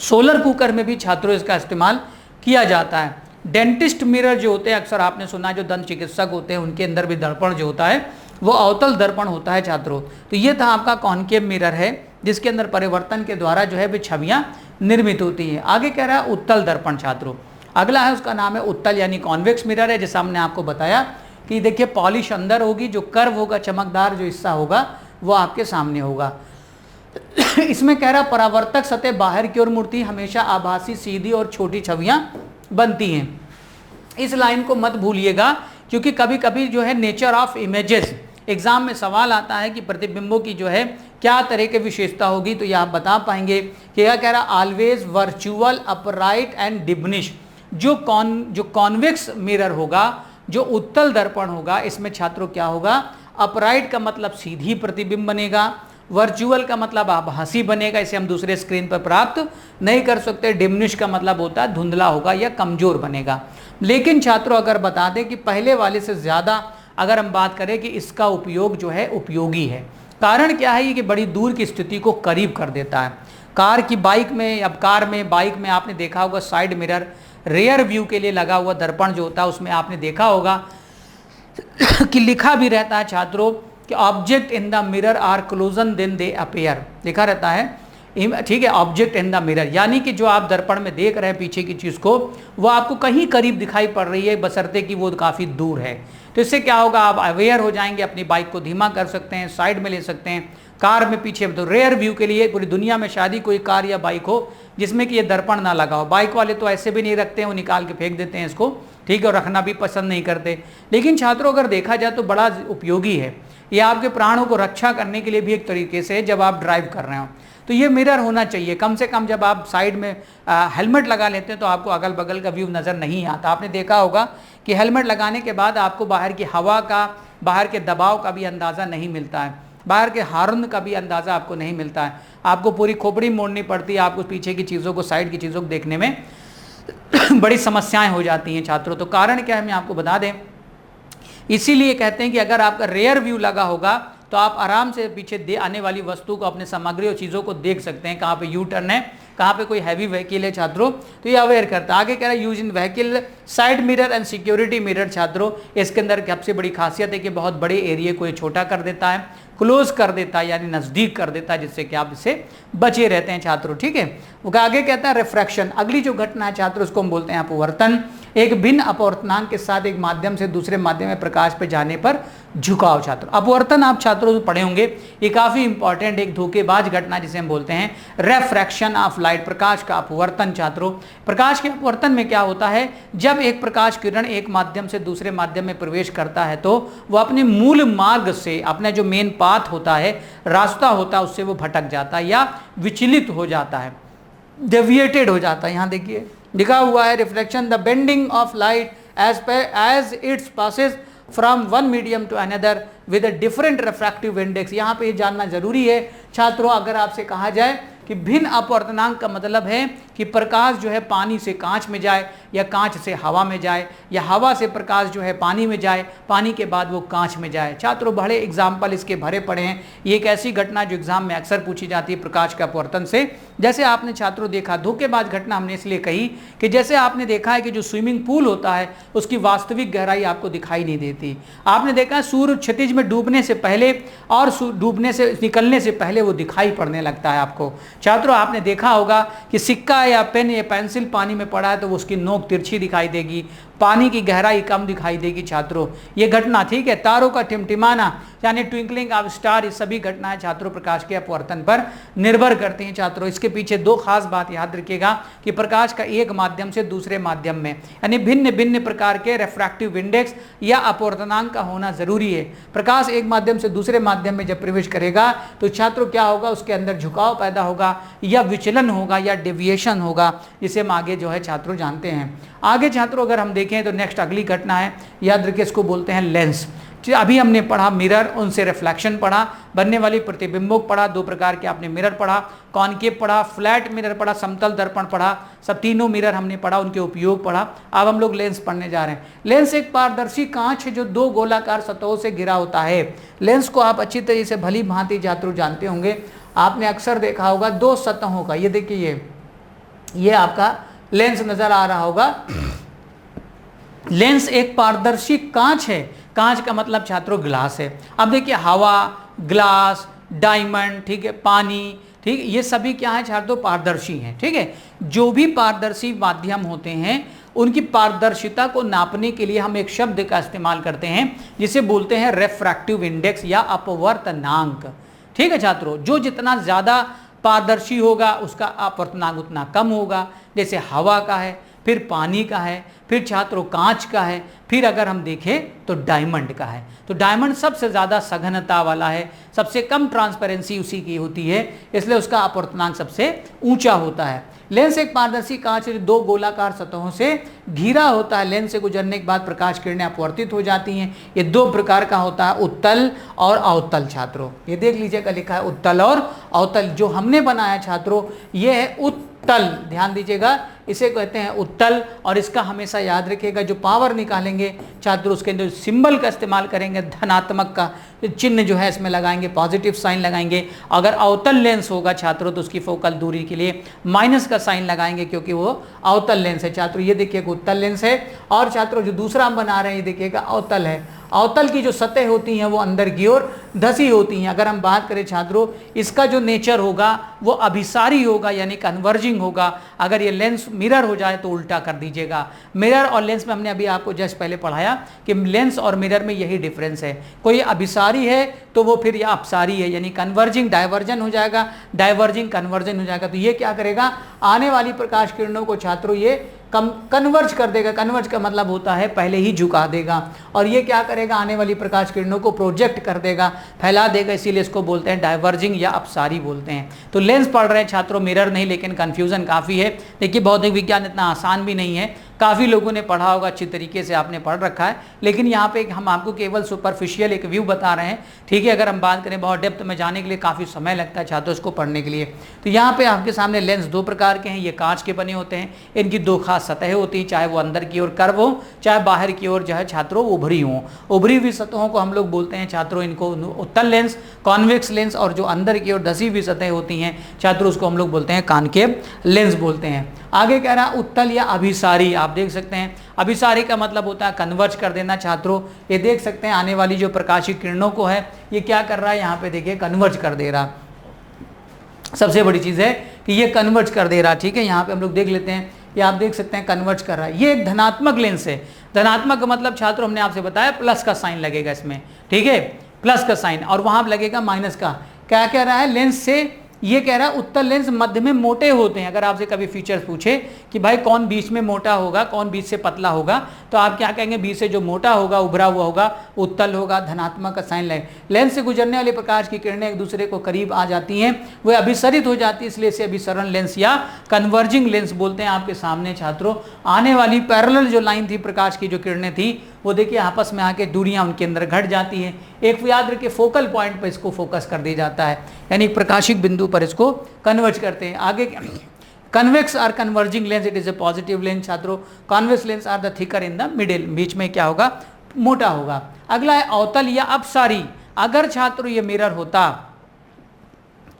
सोलर कुकर में भी छात्रों इसका इस्तेमाल किया जाता है। डेंटिस्ट मिरर जो होते हैं, अक्सर आपने सुना, जो दंत चिकित्सक होते हैं उनके अंदर भी दर्पण जो होता है वो अवतल दर्पण होता है छात्रों। तो ये था आपका कॉनकेव मिरर है, जिसके अंदर परिवर्तन के द्वारा जो है वे छवियां निर्मित होती हैं। आगे कह रहा है उत्तल दर्पण छात्रों, अगला है उसका नाम है उत्तल, यानी कॉन्वेक्स मिरर है, जैसा हमने आपको बताया कि देखिए पॉलिश अंदर होगी, जो कर्व होगा, चमकदार जो हिस्सा होगा वो आपके सामने होगा। इसमें कह रहा परावर्तक सतह बाहर की ओर मुड़ती, हमेशा आभासी, सीधी और छोटी छवियां बनती हैं। इस लाइन को मत भूलिएगा, क्योंकि कभी कभी जो है नेचर ऑफ इमेजेस एग्जाम में सवाल आता है कि प्रतिबिंबों की जो है क्या तरह की विशेषता होगी, तो ये आप बता पाएंगे कि क्या कह रहा, always virtual, upright and diminish. जो कॉन्वेक्स मिरर होगा, जो उत्तल दर्पण होगा, इसमें छात्रों क्या होगा, अपराइट का मतलब सीधी प्रतिबिंब बनेगा, वर्चुअल का मतलब आभासी बनेगा, इसे हम दूसरे स्क्रीन पर प्राप्त नहीं कर सकते, डिमिनिश का मतलब होता है धुंधला होगा या कमजोर बनेगा। लेकिन छात्रों अगर बता दें कि पहले वाले से ज़्यादा अगर हम बात करें कि इसका उपयोग जो है उपयोगी है, कारण क्या है, ये कि बड़ी दूर की स्थिति को करीब कर देता है। कार की, बाइक में, अब कार में, बाइक में आपने देखा होगा साइड मिरर, रेयर व्यू के लिए लगा हुआ दर्पण जो होता है, उसमें आपने देखा होगा कि लिखा भी रहता है छात्रों कि object in the mirror are closer than they appear, लिखा रहता है। ठीक है, ऑब्जेक्ट इन द मिरर, यानी कि जो आप दर्पण में देख रहे हैं पीछे की चीज़ को, वो आपको कहीं करीब दिखाई पड़ रही है, बशर्ते कि वो काफ़ी दूर है। तो इससे क्या होगा, आप अवेयर हो जाएंगे, अपनी बाइक को धीमा कर सकते हैं, साइड में ले सकते हैं। कार में पीछे, तो रेयर व्यू के लिए पूरी दुनिया में शायद ही कोई कार या बाइक हो जिसमें कि ये दर्पण ना लगा हो। बाइक वाले तो ऐसे भी नहीं रखते हैं, वो निकाल के फेंक देते हैं इसको, ठीक है, और रखना भी पसंद नहीं करते। लेकिन छात्रों अगर देखा जाए तो बड़ा उपयोगी है, ये आपके प्राणों को रक्षा करने के लिए भी एक तरीके से, जब आप ड्राइव कर रहे हो तो ये मिरर होना चाहिए कम से कम। जब आप साइड में हेलमेट लगा लेते हैं तो आपको अगल बगल का व्यू नज़र नहीं आता। आपने देखा होगा कि हेलमेट लगाने के बाद आपको बाहर की हवा का बाहर के दबाव का भी अंदाज़ा नहीं मिलता है, बाहर के हार्न का भी अंदाज़ा आपको नहीं मिलता है, आपको पूरी खोपड़ी मोड़नी पड़ती है, आपको पीछे की चीज़ों को, साइड की चीज़ों को देखने में बड़ी समस्याएं हो जाती हैं छात्रों। तो कारण क्या है मैं आपको बता दें, इसीलिए कहते हैं कि अगर आपका रेयर व्यू लगा होगा तो आप आराम से पीछे दे आने वाली वस्तु को, अपने सामग्री और चीज़ों को देख सकते हैं, कहाँ पे यू टर्न है, कहाँ पे कोई हैवी व्हीकल है छात्रों, तो ये अवेयर करता है। आगे कह रहा है use in vehicle side mirror and security mirror छात्रों, इसके अंदर सबसे बड़ी खासियत है कि बहुत बड़े एरिया को ये छोटा कर देता है, क्लोज कर देता है, यानी नज़दीक कर देता है, जिससे कि आप इससे बचे रहते हैं छात्रों। ठीक है, वो आगे कहता है रिफ्रैक्शन। अगली जो घटना है छात्रों उसको हम बोलते हैं अपवर्तन। एक भिन्न अपवर्तनांक के साथ एक माध्यम से दूसरे माध्यम में प्रकाश पे जाने पर झुकाव छात्रों। अपवर्तन आप छात्रों पढ़े होंगे, ये काफ़ी इंपॉर्टेंट एक धोखेबाज घटना जिसे हम बोलते हैं रेफ्रैक्शन ऑफ लाइट, प्रकाश का अपवर्तन छात्रों। प्रकाश के अपवर्तन में क्या होता है, जब एक प्रकाश किरण एक माध्यम से दूसरे माध्यम में प्रवेश करता है तो वह अपने मूल मार्ग से, अपना जो मेन पाथ होता है, रास्ता होता है, उससे वो भटक जाता है या विचलित हो जाता है, डेविएटेड हो जाता है। यहाँ देखिए लिखा हुआ है reflection the bending of light as its passes from one medium to another with a different refractive index. यहाँ पे ये जानना जरूरी है छात्रों, अगर आपसे कहा जाए कि भिन्न अपवर्तनांक का मतलब है कि प्रकाश जो है पानी से कांच में जाए या कांच से हवा में जाए या हवा से प्रकाश जो है पानी में जाए, पानी के बाद वो कांच में जाए। छात्रों बड़े एग्जाम्पल इसके भरे पड़े हैं। ये एक ऐसी घटना जो एग्जाम में अक्सर पूछी जाती है प्रकाश के अपवर्तन से। जैसे आपने छात्रों देखा, धोखेबाज घटना हमने इसलिए कही कि जैसे आपने देखा है कि जो स्विमिंग पूल होता है उसकी वास्तविक गहराई आपको दिखाई नहीं देती। आपने देखा है सूर्य क्षितिज में डूबने से पहले और डूबने से निकलने से पहले वो दिखाई पड़ने लगता है आपको। छात्रों आपने देखा होगा कि सिक्का या पेन या पेंसिल पानी में पड़ा है तो वो उसकी नोक तिरछी दिखाई देगी, पानी की गहराई कम दिखाई देगी। छात्रों ये घटना, ठीक है, तारों का टिमटिमाना यानी ट्विंकलिंग ऑफ स्टार, ये सभी घटनाएं छात्रों प्रकाश के अपवर्तन पर निर्भर करती हैं। छात्रों इसके पीछे दो खास बात याद रखिएगा कि प्रकाश का एक माध्यम से दूसरे माध्यम में यानी भिन्न भिन्न प्रकार के रिफ्रैक्टिव इंडेक्स या अपवर्तनांक का होना जरूरी है। प्रकाश एक माध्यम से दूसरे माध्यम में जब प्रवेश करेगा तो छात्रों क्या होगा, उसके अंदर झुकाव पैदा होगा या विचलन होगा या डेविएशन होगा, जिसे हम आगे जो है छात्रों जानते हैं। आगे छात्रों अगर हम देखें तो नेक्स्ट अगली घटना है, याद रखिए इसको बोलते हैं लेंस। अभी हमने पढ़ा मिरर, उनसे रिफ्लेक्शन पढ़ा, बनने वाली प्रतिबिंबक पढ़ा, दो प्रकार के आपने मिरर पढ़ा, कॉनकेव पढ़ा, फ्लैट मिरर पढ़ा, समतल दर्पण पढ़ा, सब तीनों मिरर हमने पढ़ा, उनके उपयोग पढ़ा। अब हम लोग लेंस पढ़ने जा रहे हैं। लेंस एक पारदर्शी कांच है जो दो गोलाकार सतहों से घिरा होता है। लेंस को आप अच्छी तरह से भली भांति छात्रों जानते होंगे, आपने अक्सर देखा होगा दो सतहों का। ये देखिए ये आपका लेंस नजर आ रहा होगा। लेंस एक पारदर्शी कांच है, कांच का मतलब छात्रों ग्लास है। अब देखिए हवा, ग्लास, डायमंड, ठीक है, पानी, ठीक, ये सभी क्या है छात्रों, पारदर्शी हैं। ठीक है, जो भी पारदर्शी माध्यम होते हैं उनकी पारदर्शिता को नापने के लिए हम एक शब्द का इस्तेमाल करते हैं जिसे बोलते हैं रिफ्रैक्टिव इंडेक्स या अपवर्तनांक। ठीक है छात्रों, जो जितना ज़्यादा पारदर्शी होगा उसका अपवर्तनांक उतना कम होगा। जैसे हवा का है, फिर पानी का है, फिर छात्रों कांच का है, फिर अगर हम देखें तो डायमंड का है। तो डायमंड सबसे ज़्यादा सघनता वाला है, सबसे कम ट्रांसपेरेंसी उसी की होती है, इसलिए उसका अपवर्तनांक सबसे ऊंचा होता है। लेंस एक पारदर्शी कांच दो गोलाकार सतहों से घिरा होता है। लेंस से गुजरने के बाद प्रकाश किरणें अपवर्तित हो जाती हैं। ये दो प्रकार का होता है, उत्तल और अवतल। छात्रों ये देख लीजिएगा, लिखा है उत्तल और अवतल। जो हमने बनाया छात्रों ये है उत्तल, ध्यान दीजिएगा, इसे कहते हैं उत्तल। और इसका हमेशा याद रखिएगा, जो पावर निकालेंगे छात्रों उसके अंदर सिंबल का इस्तेमाल करेंगे, धनात्मक का चिन्ह जो है इसमें लगाएंगे, पॉजिटिव साइन लगाएंगे। अगर अवतल लेंस होगा छात्रों तो उसकी फोकल दूरी के लिए माइनस का साइन लगाएंगे, क्योंकि वो अवतल लेंस है। छात्रों ये देखिए उत्तल लेंस है, और छात्रों जो दूसरा हम बना रहे हैं ये देखिएगा अवतल है। अवतल की जो सतह होती हैं वो अंदर की ओर धसी होती हैं। अगर हम बात करें छात्रों, इसका जो नेचर होगा वो अभिसारी होगा, यानी कन्वर्जिंग होगा। अगर ये लेंस मिरर हो जाए तो उल्टा कर दीजिएगा। मिरर और लेंस में हमने अभी आपको जस्ट पहले पढ़ाया कि लेंस और मिरर में यही डिफरेंस है। कोई अभिसारी है तो वो फिर यह अपसारी है, यानी कन्वर्जिंग डाइवर्जन हो जाएगा, डाइवर्जिंग कन्वर्जन हो जाएगा। तो ये क्या करेगा, आने वाली प्रकाश किरणों को छात्रों ये कन्वर्ज कर देगा। कन्वर्ज का मतलब होता है पहले ही झुका देगा, और ये क्या करेगा, आने वाली प्रकाश किरणों को प्रोजेक्ट कर देगा, फैला देगा। इसीलिए इसको बोलते हैं डाइवर्जिंग या अपसारी बोलते हैं। तो लेंस पढ़ रहे हैं छात्रों, मिरर नहीं, लेकिन कन्फ्यूजन काफ़ी है। देखिए भौतिक विज्ञान इतना आसान भी नहीं है, काफ़ी लोगों ने पढ़ा होगा, अच्छी तरीके से आपने पढ़ रखा है, लेकिन यहाँ पे हम आपको केवल सुपरफिशियल एक व्यू बता रहे हैं, ठीक है। अगर हम बात करें बहुत डेप्थ में जाने के लिए काफ़ी समय लगता है छात्रों इसको पढ़ने के लिए। तो यहाँ पे आपके सामने लेंस दो प्रकार के हैं, ये कांच के बने होते हैं, इनकी दो खास सतहें होती हैं, चाहे वो अंदर की ओर कर्व हो, चाहे बाहर की ओर जो है छात्रों उभरी हों। उभरी हुई सतहों को हम लोग बोलते हैं छात्रों इनको उत्तल लेंस, कॉन्वेक्स लेंस, और जो अंदर की ओर धसी हुई सतहें होती हैं छात्रों उसको हम लोग बोलते हैं कॉनकेव लेंस बोलते हैं। आगे कह रहा है उत्तल या अभिसारी, आप देख सकते हैं अभिसारी का मतलब होता है कन्वर्ज कर देना छात्रों। ये देख सकते हैं आने वाली जो प्रकाशिक किरणों को है ये क्या कर रहा है, यहाँ पे देखिए कन्वर्ज कर दे रहा। सबसे बड़ी चीज़ है कि ये कन्वर्ज कर दे रहा, ठीक है। यहाँ पे हम लोग देख लेते हैं, ये आप देख सकते हैं कन्वर्ज कर रहा है। ये एक धनात्मक लेंस है। धनात्मक का मतलब छात्रों हमने आपसे बताया प्लस का साइन लगेगा इसमें, ठीक है, प्लस का साइन, और वहाँ लगेगा माइनस का। क्या कह रहा है लेंस से, ये कह रहा है उत्तल लेंस मध्य में मोटे होते हैं। अगर आपसे कभी फीचर्स पूछे कि भाई कौन बीच में मोटा होगा, कौन बीच से पतला होगा, तो आप क्या कहेंगे, बीच से जो मोटा होगा, उभरा हुआ होगा, उत्तल होगा, धनात्मक का साइन लगे। लेंस से गुजरने वाले प्रकाश की किरणें एक दूसरे को करीब आ जाती हैं, वह अभिसरित हो जाती है, इसलिए इसे अभिसरण लेंस या कन्वर्जिंग लेंस बोलते हैं। आपके सामने छात्रों आने वाली पैरेलल जो लाइन थी प्रकाश की, जो किरणें थी, वो देखिए आपस में आके दूरियां उनके अंदर घट जाती हैं, एक याद रखिए फोकल पॉइंट पर इसको फोकस कर दिया जाता है, यानी प्रकाशिक बिंदु पर इसको कन्वर्ज करते हैं। आगे convex or converging lens, it is a positive lens छात्रों। Convex lens are the thicker in the middle, बीच में क्या होगा, मोटा होगा। अगला है अवतल या अपसारी। अगर छात्रों ये मिरर होता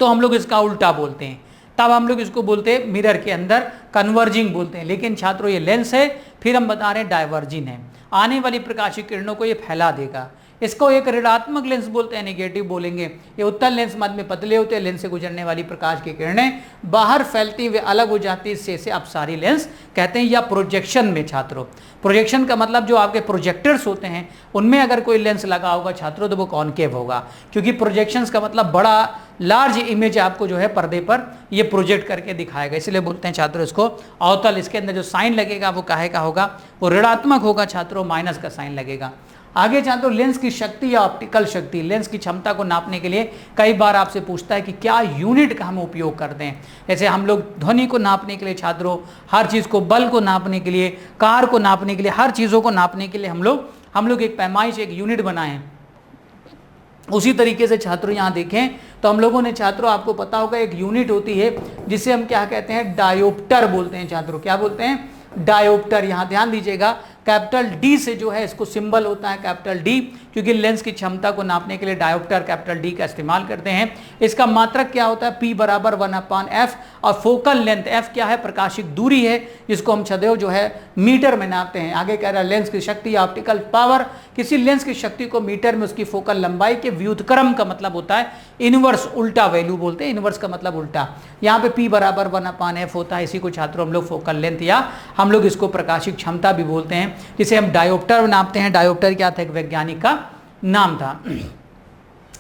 तो हम लोग इसका उल्टा बोलते हैं, तब हम लोग इसको बोलते हैं मिरर के अंदर कन्वर्जिंग बोलते हैं। लेकिन छात्रों ये लेंस है, फिर हम बता रहे हैं डायवर्जिंग है, आने वाली प्रकाशिक किरणों को ये फैला देगा। इसको एक ऋणात्मक लेंस बोलते हैं, नेगेटिव बोलेंगे। ये उत्तल लेंस मध्य में पतले होते हैं, लेंस से गुजरने वाली प्रकाश की किरणें बाहर फैलती हुए अलग हो जाती है, इससे अपसारी लेंस कहते हैं। या प्रोजेक्शन में छात्रों, प्रोजेक्शन का मतलब जो आपके प्रोजेक्टर्स होते हैं उनमें अगर कोई लेंस लगा होगा छात्रों तो वो कॉनकेव होगा, क्योंकि प्रोजेक्शंस का मतलब बड़ा लार्ज इमेज आपको जो है पर्दे पर ये प्रोजेक्ट करके दिखाएगा, इसलिए बोलते हैं छात्रों इसको अवतल। इसके अंदर जो साइन लगेगा वो काहे का होगा, वो ऋणात्मक होगा छात्रों, माइनस का साइन लगेगा। आगे छात्रों लेंस की शक्ति या ऑप्टिकल शक्ति, लेंस की क्षमता को नापने के लिए कई बार आपसे पूछता है कि क्या यूनिट का हम उपयोग करते हैं। जैसे हम लोग ध्वनि को नापने के लिए छात्रों, हर चीज़ को, बल को नापने के लिए, कार को नापने के लिए, हर चीज़ों को नापने के लिए हम लोग एक पैमाइश, एक यूनिट बनाए हैं। उसी तरीके से छात्रों यहाँ देखें तो हम लोगों ने छात्रों, आपको पता होगा एक यूनिट होती है जिसे हम क्या कहते हैं, डायोप्टर बोलते हैं छात्रों। क्या बोलते हैं, डायोप्टर। यहाँ ध्यान दीजिएगा, कैपिटल डी से जो है इसको सिंबल होता है कैपिटल डी, क्योंकि लेंस की क्षमता को नापने के लिए डायोप्टर कैपिटल डी का इस्तेमाल करते हैं। इसका मात्रक क्या होता है, P बराबर 1/f, और फोकल लेंथ f क्या है, प्रकाशिक दूरी है, जिसको हम सदैव जो है मीटर में नापते हैं। आगे कह रहा है लेंस की शक्ति या ऑप्टिकल पावर, किसी लेंस की शक्ति को मीटर में उसकी फोकल लंबाई के व्युत्क्रम का मतलब होता है इनवर्स, उल्टा वैल्यू बोलते हैं, इनवर्स का मतलब उल्टा। यहाँ पे P बराबर 1/f होता है, इसी को छात्रों हम लोग फोकल लेंथ या हम लोग इसको प्रकाशिक क्षमता भी बोलते हैं, जिसे हम डायोप्टर नापते हैं। डायोप्टर क्या था, एक वैज्ञानिक का नाम था।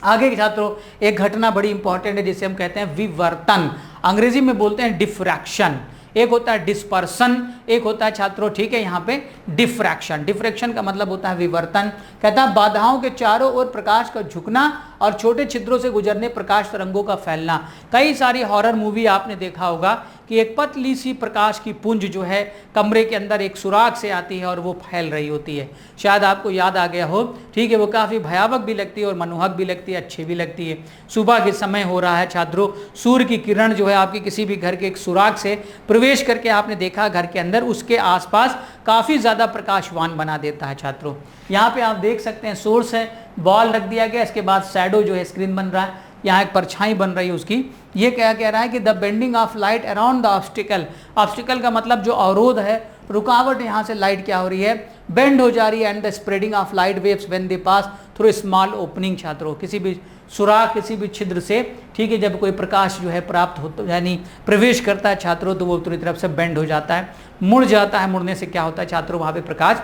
आगे के छात्रों एक घटना बड़ी इंपॉर्टेंट है जिसे हम कहते हैं विवर्तन, अंग्रेजी में बोलते हैं डिफ्रैक्शन। एक होता है डिस्पर्सन, एक होता है छात्रों, ठीक है, यहाँ पे डिफ्रैक्शन। डिफ्रैक्शन का मतलब होता है विवर्तन। कहता है बाधाओं के चारों ओर प्रकाश का झुकना और छोटे छिद्रों से गुजरने प्रकाश तरंगों का फैलना। कई सारी हॉरर मूवी आपने देखा होगा कि एक पतली सी प्रकाश की पुंज जो है कमरे के अंदर एक सुराग से आती है और वो फैल रही होती है, शायद आपको याद आ गया हो, ठीक है। वो काफ़ी भयावक भी लगती है और मनोहक भी लगती है, अच्छी भी लगती है। सुबह के समय हो रहा है छात्रों, सूर्य की किरण जो है आपके किसी भी घर के एक सुराग से प्रवेश करके आपने देखा घर के अंदर, उसके आसपास काफ़ी ज़्यादा प्रकाशवान बना देता है छात्रों। यहाँ पे आप देख सकते हैं सोर्स है, बॉल रख दिया गया, इसके बाद शैडो जो है स्क्रीन बन रहा है, यहाँ एक परछाई बन रही है उसकी। ये क्या कह रहा है कि the bending of light around the obstacle, obstacle का मतलब जो अवरोध है, रुकावट, यहाँ से लाइट क्या हो रही है, बेंड हो जा रही है, and the spreading of light waves when they pass through small opening छात्रों, किसी भी सुराख, किसी भी छिद्र से, ठीक है, जब कोई प्रकाश जो है प्राप्त होता यानी प्रवेश करता है छात्रों, तो वो पूरी तरफ से बेंड हो जाता है, मुड़ जाता है। मुड़ने से क्या होता है छात्रों, वहाँ पे प्रकाश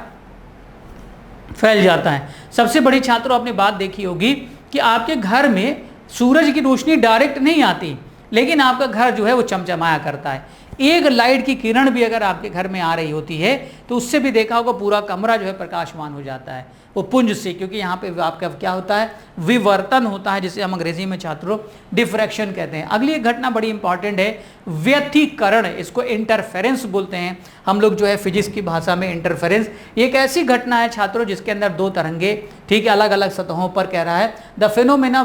फैल जाता है। सबसे बड़ी छात्रों आपने बात देखी होगी कि आपके घर में सूरज की रोशनी डायरेक्ट नहीं आती, लेकिन आपका घर जो है वो चमचमाया करता है। एक लाइट की किरण भी अगर आपके घर में आ रही होती है तो उससे भी देखा होगा पूरा कमरा जो है प्रकाशमान हो जाता है, वो पुंज से, क्योंकि यहाँ पे आपका क्या होता है, विवर्तन होता है, जिसे हम अंग्रेजी में छात्रों डिफ्रैक्शन कहते हैं। अगली एक घटना बड़ी इंपॉर्टेंट है, व्यतिकरण, इसको इंटरफेरेंस बोलते हैं हम लोग जो है फिजिक्स की भाषा में इंटरफेरेंस। एक ऐसी घटना है छात्रों जिसके अंदर दो तरंगे, ठीक है, अलग अलग सतहों पर कह रहा है, the phenomena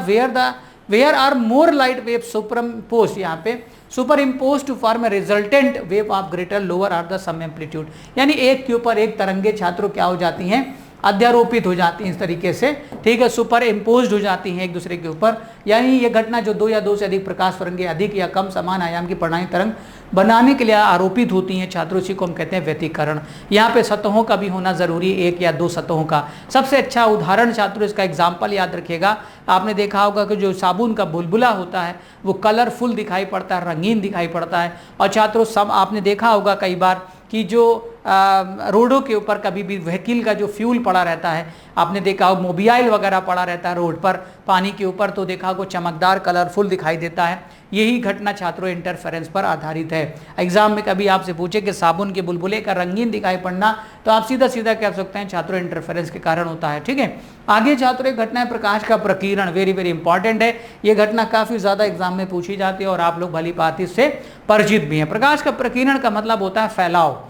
where or more light wave superimposed, यहाँ पे superimposed to form a resultant wave of greater lower or the sum amplitude, यानी एक के ऊपर एक तरंगे छात्रों क्या हो जाती हैं, अध्यारोपित हो जाती हैं इस तरीके से, ठीक है, सुपर इम्पोज्ड हो जाती हैं एक दूसरे के ऊपर। यानी ये घटना जो दो या दो से अधिक प्रकाश तरंगे अधिक या कम समान आयाम की परिणामी तरंग बनाने के लिए आरोपित होती हैं छात्रों, इसी को हम कहते हैं व्यतिकरण। यहाँ पे सतहों का भी होना जरूरी है, एक या दो सतहों का। सबसे अच्छा उदाहरण छात्रों इसका एग्जाम्पल याद रखिएगा, आपने देखा होगा कि जो साबुन का बुलबुला होता है वो कलरफुल दिखाई पड़ता है, रंगीन दिखाई पड़ता है। और छात्रों सब आपने देखा होगा कई बार कि जो रोडों के ऊपर कभी भी व्हीकल का जो फ्यूल पड़ा रहता है, आपने देखा हो मोबियाइल वगैरह पड़ा रहता है रोड पर पानी के ऊपर, तो देखा हो चमकदार कलरफुल दिखाई देता है। यही घटना छात्रों इंटरफेरेंस पर आधारित है। एग्जाम में कभी आपसे पूछे कि साबुन के बुलबुले का रंगीन दिखाई पड़ना, तो आप सीधा सीधा कह सकते हैं छात्रों इंटरफेरेंस के कारण होता है, ठीक है। आगे छात्रों एक घटना है प्रकाश का प्रकीर्णन, वेरी वेरी इंपॉर्टेंट है। ये घटना काफी ज्यादा एग्जाम में पूछी जाती है और आप लोग भली भांति से परिचित भी हैं। प्रकाश का प्रकीर्णन का मतलब होता है फैलाव,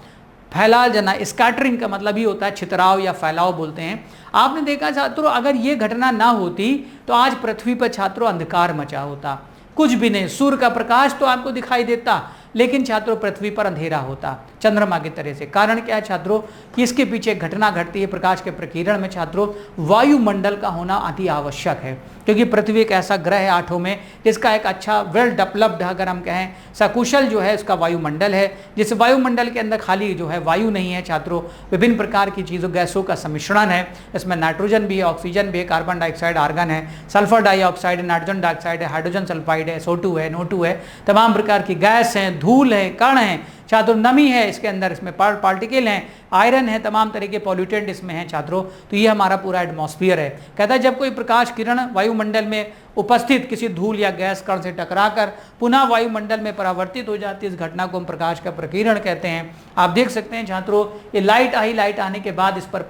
फैला जाना, स्कैटरिंग का मतलब ही होता है छितराव या फैलाव बोलते हैं। आपने देखा छात्रों अगर ये घटना ना होती तो आज पृथ्वी पर छात्रों अंधकार मचा होता, कुछ भी नहीं, सूर्य का प्रकाश तो आपको दिखाई देता लेकिन छात्रों पृथ्वी पर अंधेरा होता चंद्रमा की तरह से। कारण क्या है छात्रों कि इसके पीछे घटना घटती है प्रकाश के प्रकीर्णन में छात्रों, वायुमंडल का होना अति आवश्यक है, क्योंकि पृथ्वी एक ऐसा ग्रह है आठों में जिसका एक अच्छा वेल डेवलप्ड अगर हम कहें सकुशल जो है उसका वायुमंडल है, जिस वायुमंडल के अंदर खाली जो है वायु नहीं है छात्रों, विभिन्न प्रकार की चीज़ों गैसों का सम्मिश्रण है। इसमें नाइट्रोजन भी है, ऑक्सीजन भी है, कार्बन डाइऑक्साइड आर्गन है, सल्फर डाइऑक्साइड है, नाइट्रोजन डाइऑक्साइड है, हाइड्रोजन सल्फाइड है, SO2 है, NO2 है, तमाम प्रकार की गैस हैं, धूल है, कण है छात्रों, नमी है इसके अंदर, इसमें पार्टिकल हैं, आयरन है, तमाम तरह के पॉल्यूटेंट इसमें हैं छात्रों। तो ये हमारा पूरा एटमॉस्फेयर है। कहता है जब कोई प्रकाश किरण वायुमंडल में उपस्थित किसी धूल या गैस कण से टकराकर पुनः वायुमंडल में परावर्तित हो जाती है, इस घटना को हम प्रकाश का प्रकीर्णन कहते हैं। आप देख सकते हैं छात्रों ये लाइट आई, लाइट आने के बाद इस पर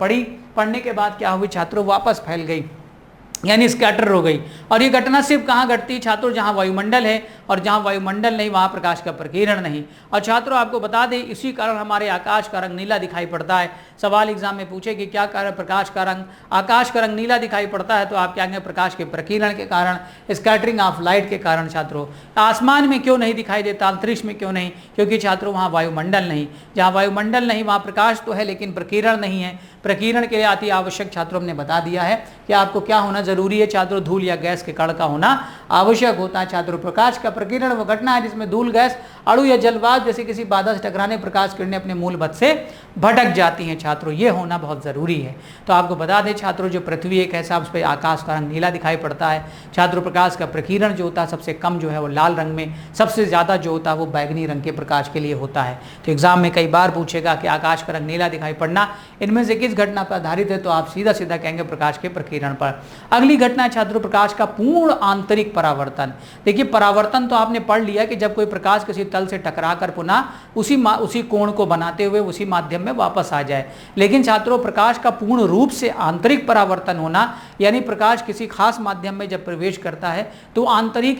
पड़ने के बाद क्या हुई छात्रों, वापस फैल गई, यानी स्कैटर हो गई। और ये घटना सिर्फ कहाँ घटती है छात्रों, जहाँ वायुमंडल है, और जहाँ वायुमंडल नहीं वहाँ प्रकाश का प्रकीर्णन नहीं। और छात्रों आपको बता दें इसी कारण हमारे आकाश का रंग नीला दिखाई पड़ता है। सवाल एग्जाम में पूछे कि क्या कारण प्रकाश का रंग, आकाश का रंग नीला दिखाई पड़ता है, तो आप क्या कहेंगे प्रकाश के प्रकीर्णन के कारण, स्कैटरिंग ऑफ लाइट के कारण। छात्रों आसमान में क्यों नहीं दिखाई देता, अंतरिक्ष में क्यों नहीं, क्योंकि छात्रों वहाँ वायुमंडल नहीं, जहाँ वायुमंडल नहीं वहाँ प्रकाश तो है लेकिन प्रकीर्णन नहीं है। प्रकीर्णन के लिए अति आवश्यक छात्रों ने बता दिया है कि आपको क्या होना जरूरी है छात्रों, धूल या गैस के कण का होना आवश्यक होता है छात्रों। प्रकाश का प्रकीर्णन वो घटना है जिसमें धूल गैस अणु या जलवाष्प जैसे किसी बाधा से टकराने प्रकाश किरणें अपने मूल पथ से भटक जाती हैं छात्रों, ये होना बहुत जरूरी है। तो आपको बता दें छात्रों जो पृथ्वी एक ऐसा उस पर आकाश का रंग नीला दिखाई पड़ता है छात्रों। प्रकाश का प्रकीर्णन जो होता है सबसे कम जो है वो लाल रंग में, सबसे ज्यादा जो होता है वो बैगनी रंग के प्रकाश के लिए होता है। तो एग्जाम में कई बार पूछेगा कि आकाश का रंग नीला दिखाई पड़ना इनमें से किस घटना पर आधारित है, तो आप सीधा सीधा कहेंगे प्रकाश के प्रकीर्णन पर। अगली घटना है छात्रों प्रकाश का पूर्ण आंतरिक परावर्तन। देखिए परावर्तन तो आपने पढ़ लिया कि जब कोई प्रकाश किसी तल से टकराकर पुनः उसी कोण को बनाते हुए उसी माध्यम में वापस आ जाए। लेकिन छात्रों प्रकाश का पूर्ण रूप से आंतरिक परावर्तन होना, यानी प्रकाश किसी खास माध्यम में जब प्रवेश करता है तो आंतरिक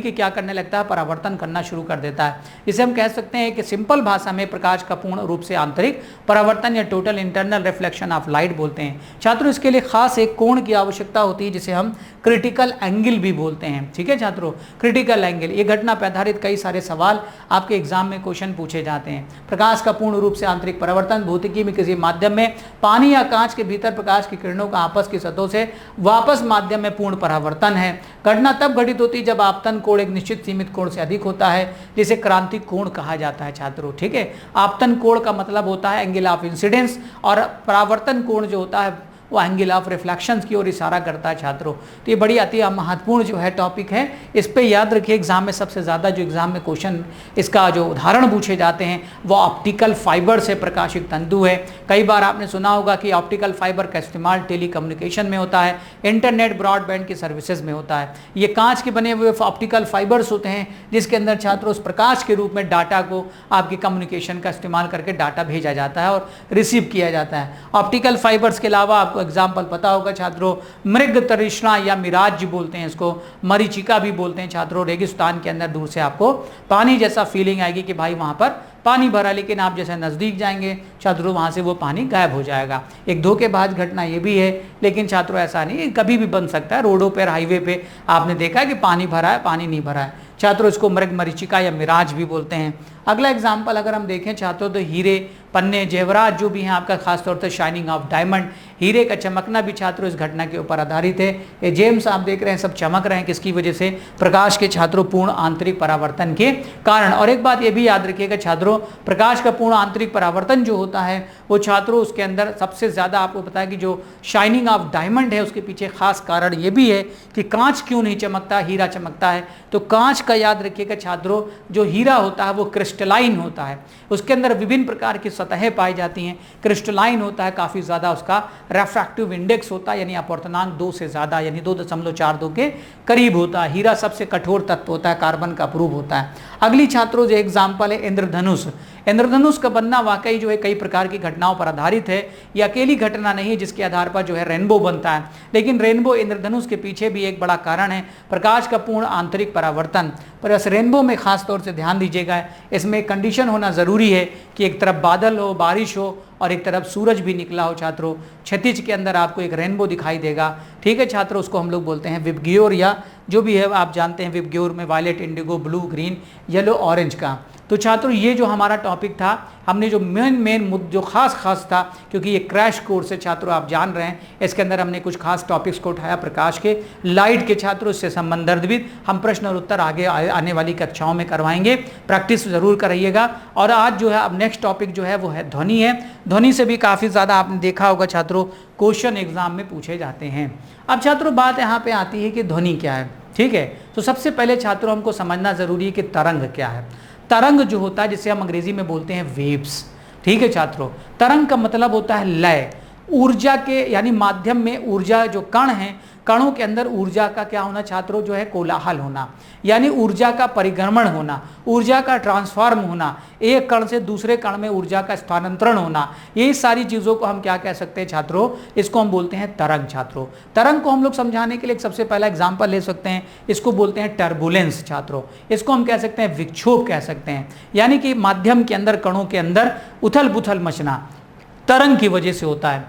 क्या करने लगता है, परावर्तन करना शुरू कर देता है। इसे हम कह सकते हैं कि सिंपल भाषा में प्रकाश का पूर्ण रूप से आंतरिक परावर्तन या total internal reflection of light बोलते हैं छात्रों। इसके लिए खास एक कोण की आवश्यकता होती है जिसे हम क्रिटिकल एंगल भी बोलते हैं, ठीक है छात्रों, क्रिटिकल एंगल। ये घटना पर आधारित कई सारे सवाल आपके एग्जाम में क्वेश्चन पूछे जाते हैं। प्रकाश का पूर्ण रूप से आंतरिक परावर्तन, भौतिकी में किसी माध्यम में पानी या कांच के भीतर प्रकाश की किरणों का आपस की सतहों से वापस माध्यम में पूर्ण परावर्तन है। घटना तब घटित होती है जब आपतन कोण एक निश्चित सीमित कोण से अधिक होता है, जिसे क्रांतिक कोण कहा जाता है छात्रों, ठीक है। आपतन कोण का मतलब होता है एंगल ऑफ इंसिडेंस, और परावर्तन कोण जो होता है वो एंगल ऑफ रिफ्लेक्शंस की ओर इशारा करता है छात्रों। तो ये बड़ी अति महत्वपूर्ण जो है टॉपिक है, इस पे याद रखिए एग्जाम में सबसे ज़्यादा जो एग्जाम में क्वेश्चन इसका जो उदाहरण पूछे जाते हैं वो ऑप्टिकल फाइबर से प्रकाशित तंतु है। कई बार आपने सुना होगा कि ऑप्टिकल फाइबर का इस्तेमाल टेलीकम्युनिकेशन में होता है, इंटरनेट ब्रॉडबैंड की सर्विसेज में होता है। ये कांच के बने हुए ऑप्टिकल फाइबर्स होते हैं जिसके अंदर छात्रों उस प्रकाश के रूप में डाटा को आपकी कम्युनिकेशन का इस्तेमाल करके डाटा भेजा जाता है और रिसीव किया जाता है। ऑप्टिकल फाइबर्स के अलावा आपको एग्जाम्पल पता होगा छात्रों, मृग तृष्णा या मिराज बोलते हैं इसको, मरीचिका भी बोलते हैं छात्रों। रेगिस्तान के अंदर दूर से आपको पानी जैसा फीलिंग आएगी कि भाई वहां पर पानी भरा, लेकिन आप जैसे नज़दीक जाएंगे छात्रों वहाँ से वो पानी गायब हो जाएगा। एक धोखेबाज घटना ये भी है, लेकिन छात्रों ऐसा नहीं, कभी भी बन सकता है। रोडों पर, हाईवे पे आपने देखा है कि पानी भरा है, पानी नहीं भरा है छात्रों, इसको मृग मरीचिका या मिराज भी बोलते हैं। अगला एग्जाम्पल अगर हम देखें छात्रों तो हीरे, पन्ने, जेवरात जो भी हैं आपका, खासतौर से शाइनिंग ऑफ डायमंड, हीरे का चमकना भी छात्रों इस घटना के ऊपर आधारित है। ये जेम्स आप देख रहे हैं सब चमक रहे हैं, किसकी वजह से? प्रकाश के छात्रों पूर्ण आंतरिक परावर्तन के कारण। और एक बात ये भी याद रखिएगा छात्रों, प्रकाश का पूर्ण आंतरिक परावर्तन जो होता है वो छात्रों उसके अंदर सबसे ज़्यादा आपको पता है कि जो शाइनिंग ऑफ डायमंड है उसके पीछे खास कारण ये भी है कि कांच क्यों नहीं चमकता, हीरा चमकता है। तो कांच का याद रखिएगा छात्रों, जो हीरा होता है वो क्रिस्टलाइन होता है, उसके अंदर विभिन्न प्रकार की सतहें पाई जाती हैं, क्रिस्टलाइन होता है, काफ़ी ज़्यादा उसका रेफ्रैक्टिव इंडेक्स होता है, यानी अपवर्तनांक 2 से ज़्यादा यानी 2.42 के करीब होता है। हीरा सबसे कठोर तत्व होता है, कार्बन का प्रूव होता है। अगली छात्रों जो एग्जाम्पल है इंद्रधनुष। इंद्रधनुष का बनना वाकई जो है कई प्रकार की घटनाओं पर आधारित है, ये अकेली घटना नहीं है जिसके आधार पर जो है रेनबो बनता है, लेकिन रेनबो इंद्रधनुष के पीछे भी एक बड़ा कारण है प्रकाश का पूर्ण आंतरिक परावर्तन। पर इस रेनबो में खास तौर से ध्यान दीजिएगा, इसमें कंडीशन होना ज़रूरी है कि एक तरफ बादल हो, बारिश हो और एक तरफ सूरज भी निकला हो छात्रों। क्षितिज के अंदर आपको एक रेनबो दिखाई देगा, ठीक है छात्रों, उसको हम लोग बोलते हैं विबग्योर, या जो भी है आप जानते हैं विबग्योर में violet, indigo, blue, green, yellow, orange का। तो छात्रों ये जो हमारा टॉपिक था, हमने जो मेन जो खास था, क्योंकि ये क्रैश कोर्स है छात्रों आप जान रहे हैं, इसके अंदर हमने कुछ खास टॉपिक्स को उठाया प्रकाश के, लाइट के छात्रों, इससे संबंधित हम प्रश्न और उत्तर आगे आने वाली कक्षाओं में करवाएंगे, प्रैक्टिस जरूर कराइएगा। और आज जो है अब नेक्स्ट टॉपिक जो है वो है ध्वनि है। ध्वनि से भी काफ़ी ज़्यादा आपने देखा होगा छात्रों क्वेश्चन एग्जाम में पूछे जाते हैं। अब छात्रों बात यहाँ पे आती है कि ध्वनि क्या है, ठीक है। तो सबसे पहले छात्रों हमको समझना जरूरी है कि तरंग क्या है। तरंग जो होता है जिसे हम अंग्रेजी में बोलते हैं वेव्स, ठीक है छात्रों। तरंग का मतलब होता है लय, ऊर्जा के यानी माध्यम में ऊर्जा जो कण हैं, कणों के अंदर ऊर्जा का क्या होना छात्रों, जो है कोलाहल होना, यानी ऊर्जा का परिक्रमण होना, ऊर्जा का ट्रांसफॉर्म होना, एक कण से दूसरे कण में ऊर्जा का स्थानांतरण होना, ये सारी चीज़ों को हम क्या कह सकते हैं छात्रों, इसको हम बोलते हैं तरंग छात्रों। तरंग को हम लोग समझाने के लिए एक सबसे पहला एग्जाम्पल ले सकते हैं, इसको बोलते हैं टर्बुलेंस छात्रों। इसको हम कह सकते हैं विक्षोभ कह सकते हैं, यानी कि माध्यम के अंदर कणों के अंदर उथल पुथल मचना तरंग की वजह से होता है।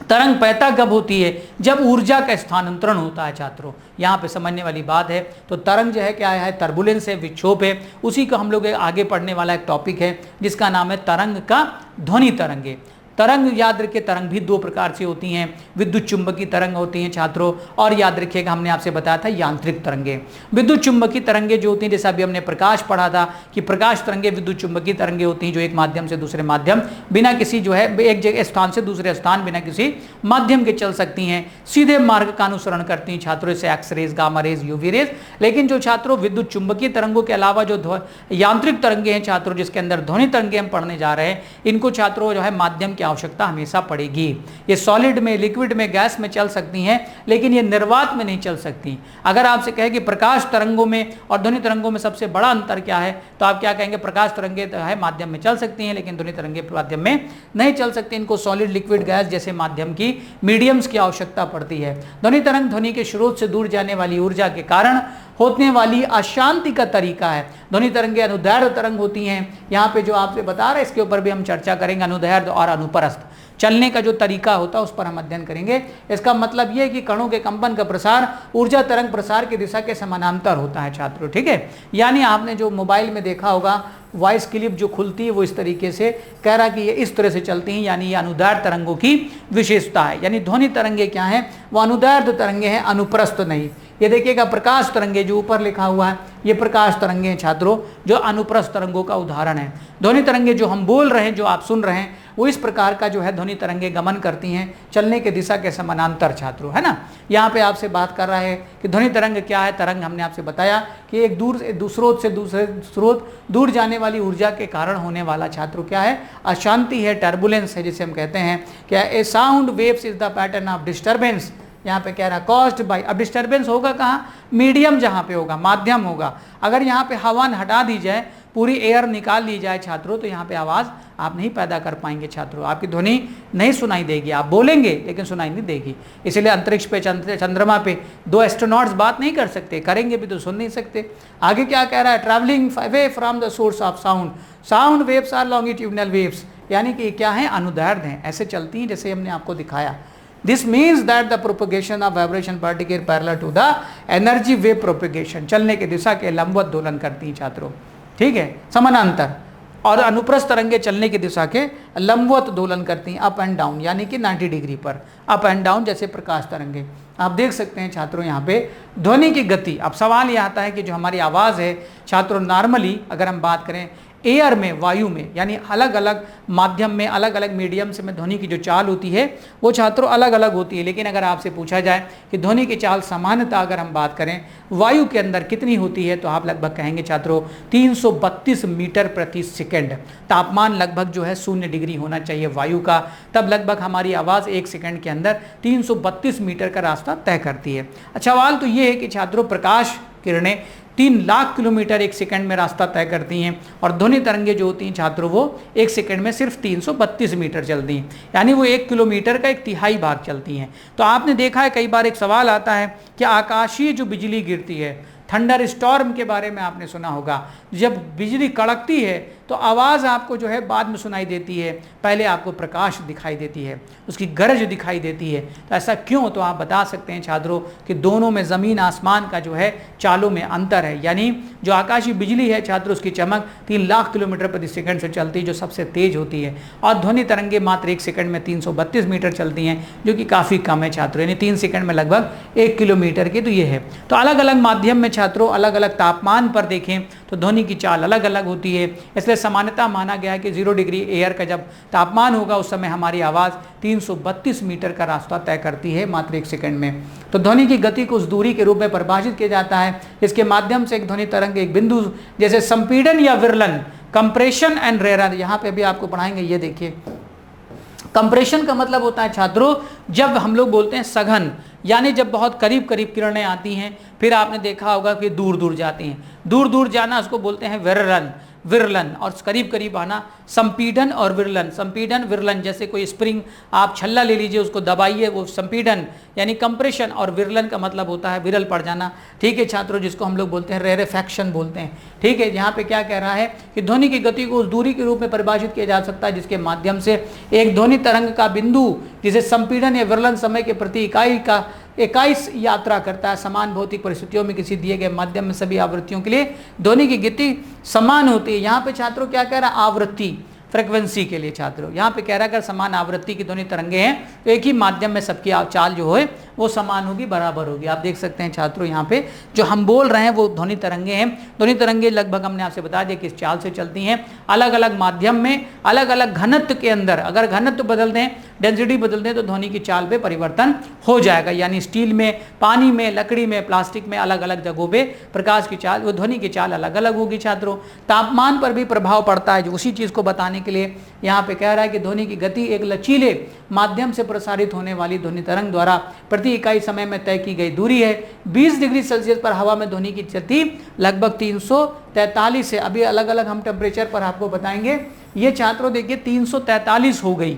तरंग पैदा कब होती है, जब ऊर्जा का स्थानांतरण होता है छात्रों, यहाँ पे समझने वाली बात है। तो तरंग जो है क्या है, टर्बुलेंस है, विक्षोभ है, उसी का हम लोग आगे पढ़ने वाला एक टॉपिक है जिसका नाम है तरंग का ध्वनि तरंगे। तरंग याद रखिए, तरंग भी दो प्रकार से होती हैं, विद्युत चुंबकीय तरंग होती हैं छात्रों, और याद रखिएगा हमने आपसे बताया था यांत्रिक तरंगे। विद्युत चुंबकीय तरंगे जो होती हैं, जैसा अभी हमने प्रकाश पढ़ा था कि प्रकाश तरंगे विद्युत चुंबकीय तरंगे होती हैं जो एक माध्यम से दूसरे माध्यम बिना किसी जो है एक जगह स्थान से दूसरे स्थान बिना किसी माध्यम के चल सकती हैं, सीधे मार्ग का अनुसरण करती हैं छात्रों, जैसे x rays, gamma rays, UV rays. लेकिन जो छात्रों विद्युत चुंबकीय तरंगों के अलावा जो यांत्रिक तरंगे हैं छात्रों, जिसके अंदर ध्वनि तरंगे हम पढ़ने जा रहे हैं, इनको छात्रों जो है माध्यम की आवश्यकता हमेशा पड़ेगी। ये सॉलिड में, लिक्विड में, गैस में चल सकती हैं, लेकिन ये निर्वात में नहीं चल सकती। अगर आपसे कहे कि प्रकाश तरंगों में और ध्वनि तरंगों में सबसे बड़ा अंतर क्या है, तो आप क्या कहेंगे, प्रकाश तरंगे तो है माध्यम में चल सकती हैं, लेकिन ध्वनि तरंगे माध्यम में नहीं चल सकती। इनको सॉलिड, लिक्विड, गैस जैसे माध्यम की मीडियम्स की आवश्यकता पड़ती है। ध्वनि तरंग ध्वनि के स्रोत से दूर जाने वाली ऊर्जा के कारण होने वाली अशांति का तरीका है। ध्वनि तरंगे अनुदैर्ध्य तरंग होती हैं, यहाँ पे जो आपसे बता रहे हैं इसके ऊपर भी हम चर्चा करेंगे। अनुदैर्ध्य और अनुप्रस्थ चलने का जो तरीका होता है उस पर हम अध्ययन करेंगे। इसका मतलब यह है कि कणों के कंपन का प्रसार ऊर्जा तरंग प्रसार की दिशा के समानांतर होता है छात्रों, ठीक है। यानी आपने जो मोबाइल में देखा होगा वॉइस क्लिप जो खुलती है वो इस तरीके से कह रहा कि ये इस तरह से चलती हैं, यानी ये अनुदैर्ध्य तरंगों की विशेषता है। यानी ध्वनि तरंगे क्या हैं, वो अनुदैर्ध्य तरंगे हैं, अनुप्रस्थ नहीं। ये देखिएगा प्रकाश तरंगे जो ऊपर लिखा हुआ है, ये प्रकाश तरंगे हैं छात्रों, जो अनुप्रस्थ तरंगों का उदाहरण है। ध्वनि तरंगे जो हम बोल रहे हैं, जो आप सुन रहे हैं, वो इस प्रकार का जो है ध्वनि तरंगे गमन करती हैं चलने के दिशा के समानांतर छात्रों, है ना। यहाँ पे आपसे बात कर रहा है कि ध्वनि तरंग क्या है। तरंग हमने आपसे बताया कि एक स्रोत से दूसरे स्रोत दूर जाने वाली ऊर्जा के कारण होने वाला छात्रों क्या है, अशांति है, टर्बुलेंस है, जिसे हम कहते हैं क्या, a sound waves is the pattern of disturbance. यहाँ पे कह रहा है कॉज्ड बाय, अब डिस्टर्बेंस होगा कहाँ, मीडियम जहाँ पे होगा, माध्यम होगा। अगर यहाँ पे हवा हटा दी जाए, पूरी एयर निकाल ली जाए छात्रों, तो यहाँ पे आवाज़ आप नहीं पैदा कर पाएंगे छात्रों, आपकी ध्वनि नहीं सुनाई देगी। आप बोलेंगे लेकिन सुनाई नहीं देगी। इसलिए अंतरिक्ष पे चंद्रमा पे 2 एस्ट्रोनॉट्स बात नहीं कर सकते, करेंगे भी तो सुन नहीं सकते। आगे क्या कह रहा है, travelling away from the source of sound, sound waves are longitudinal waves, यानी कि क्या है, अनुदैर्ध्य हैं, ऐसे चलती हैं जैसे हमने आपको दिखाया। This means that the propagation of vibration particle parallel to the energy wave propagation, चलने की दिशा के लंबवत दोलन करती हैं छात्रों, ठीक है, समानांतर। और अनुप्रस्थ तरंगे चलने की दिशा के लंबवत दोलन करती हैं, अप एंड डाउन, यानी कि 90 डिग्री पर अप एंड डाउन, जैसे प्रकाश तरंगे। आप देख सकते हैं छात्रों यहाँ पे ध्वनि की गति। अब सवाल ये आता है कि जो हमारी आवाज़ है छात्रों, नॉर्मली अगर हम बात करें एयर में, वायु में, यानी अलग अलग माध्यम में, अलग अलग मीडियम से में ध्वनि की जो चाल होती है वो छात्रों अलग अलग होती है। लेकिन अगर आपसे पूछा जाए कि ध्वनि की चाल सामान्यतः अगर हम बात करें वायु के अंदर कितनी होती है, तो आप लगभग कहेंगे छात्रों 332 मीटर प्रति सेकंड। तापमान लगभग जो है 0 डिग्री होना चाहिए वायु का, तब लगभग हमारी आवाज़ 1 सेकंड के अंदर 332 मीटर का रास्ता तय करती है। अच्छा, सवाल तो ये है कि छात्रों प्रकाश किरणें 3 लाख किलोमीटर 1 सेकंड में रास्ता तय करती हैं, और ध्वनि तरंगे जो होती हैं छात्रों वो 1 सेकंड में सिर्फ 332 मीटर चलती हैं, यानी वो 1 किलोमीटर का 1/3 भाग चलती हैं। तो आपने देखा है कई बार एक सवाल आता है कि आकाशीय जो बिजली गिरती है, थंडर स्टॉर्म के बारे में आपने सुना होगा, जब बिजली कड़कती है तो आवाज़ आपको जो है बाद में सुनाई देती है, पहले आपको प्रकाश दिखाई देती है, उसकी गरज दिखाई देती है। तो ऐसा क्यों, तो आप बता सकते हैं छात्रों कि दोनों में ज़मीन आसमान का जो है चालों में अंतर है। यानी जो आकाशीय बिजली है छात्रों, उसकी चमक 3 लाख किलोमीटर प्रति सेकंड से चलती है, जो सबसे तेज होती है, और ध्वनि तरंगे मात्र 1 सेकंड में 332 मीटर चलती हैं, जो कि काफ़ी कम है छात्रों, यानी 3 सेकंड में लगभग 1 किलोमीटर की। तो ये है। तो अलग अलग माध्यम में छात्रों अलग अलग तापमान पर देखें तो ध्वनि की चाल अलग अलग होती है। इसलिए सामान्यतः माना गया है कि 0 डिग्री एयर का जब तापमान होगा उस समय हमारी आवाज़ 332 मीटर का रास्ता तय करती है मात्र 1 सेकंड में। तो ध्वनि की गति को उस दूरी के रूप में परिभाषित किया जाता है इसके माध्यम से एक ध्वनि तरंग एक बिंदु जैसे संपीड़न या विरलन, कंप्रेशन एंड रेयर, यहाँ पे भी आपको पढ़ाएंगे। ये देखिए, कंप्रेशन का मतलब होता है छात्रों जब हम लोग बोलते हैं सघन, यानी जब बहुत करीब करीब किरणें आती हैं, फिर आपने देखा होगा कि दूर दूर जाती हैं, दूर दूर जाना उसको बोलते हैं विरलन, विरलन, और करीब करीब आना संपीडन और विरलन। संपीडन विरलन, जैसे कोई स्प्रिंग आप छल्ला ले लीजिए उसको दबाइए, वो संपीडन यानी कंप्रेशन, और विरलन का मतलब होता है विरल पड़ जाना। ठीक है छात्रों, जिसको हम लोग बोलते हैं रेरेफैक्शन बोलते हैं। ठीक है, यहाँ पे क्या कह रहा है कि ध्वनि की गति को उस दूरी के रूप में परिभाषित किया जा सकता है जिसके माध्यम से एक ध्वनि तरंग का बिंदु जिसे संपीडन या विरलन समय के प्रति इकाई यात्रा करता है। समान भौतिक परिस्थितियों में किसी दिए गए माध्यम में सभी आवृत्तियों के लिए ध्वनि की गति समान होती है। यहाँ पे छात्रों क्या कह रहा है, आवृत्ति, फ्रिक्वेंसी के लिए छात्रों यहाँ पे कह रहा है अगर समान आवृत्ति की ध्वनि तरंगे हैं तो एक ही माध्यम में सबकी चाल जो है वो समान होगी, बराबर होगी। आप देख सकते हैं छात्रों यहाँ पे जो हम बोल रहे हैं वो ध्वनि तरंगे हैं। ध्वनि तरंगे लगभग हमने आपसे बता दिया किस चाल से चलती हैं, अलग अलग माध्यम में, अलग अलग घनत्व के अंदर। अगर घनत्व बदल दें, डेंसिटी बदल दें, तो ध्वनि की चाल पे परिवर्तन हो जाएगा। यानी स्टील में, पानी में, लकड़ी में, प्लास्टिक में, अलग अलग जगहों पे प्रकाश की चाल, वो ध्वनि की चाल अलग अलग होगी छात्रों। तापमान पर भी प्रभाव पड़ता है, जो उसी चीज़ को बताने के लिए यहाँ पे कह रहा है कि ध्वनि की गति एक लचीले माध्यम से प्रसारित होने वाली ध्वनि तरंग द्वारा प्रति इकाई समय में तय की गई दूरी है। 20 डिग्री सेल्सियस पर हवा में ध्वनि की गति लगभग 343 है। अभी अलग अलग हम टेम्परेचर पर आपको बताएंगे। ये छात्रों देखिए 343 हो गई,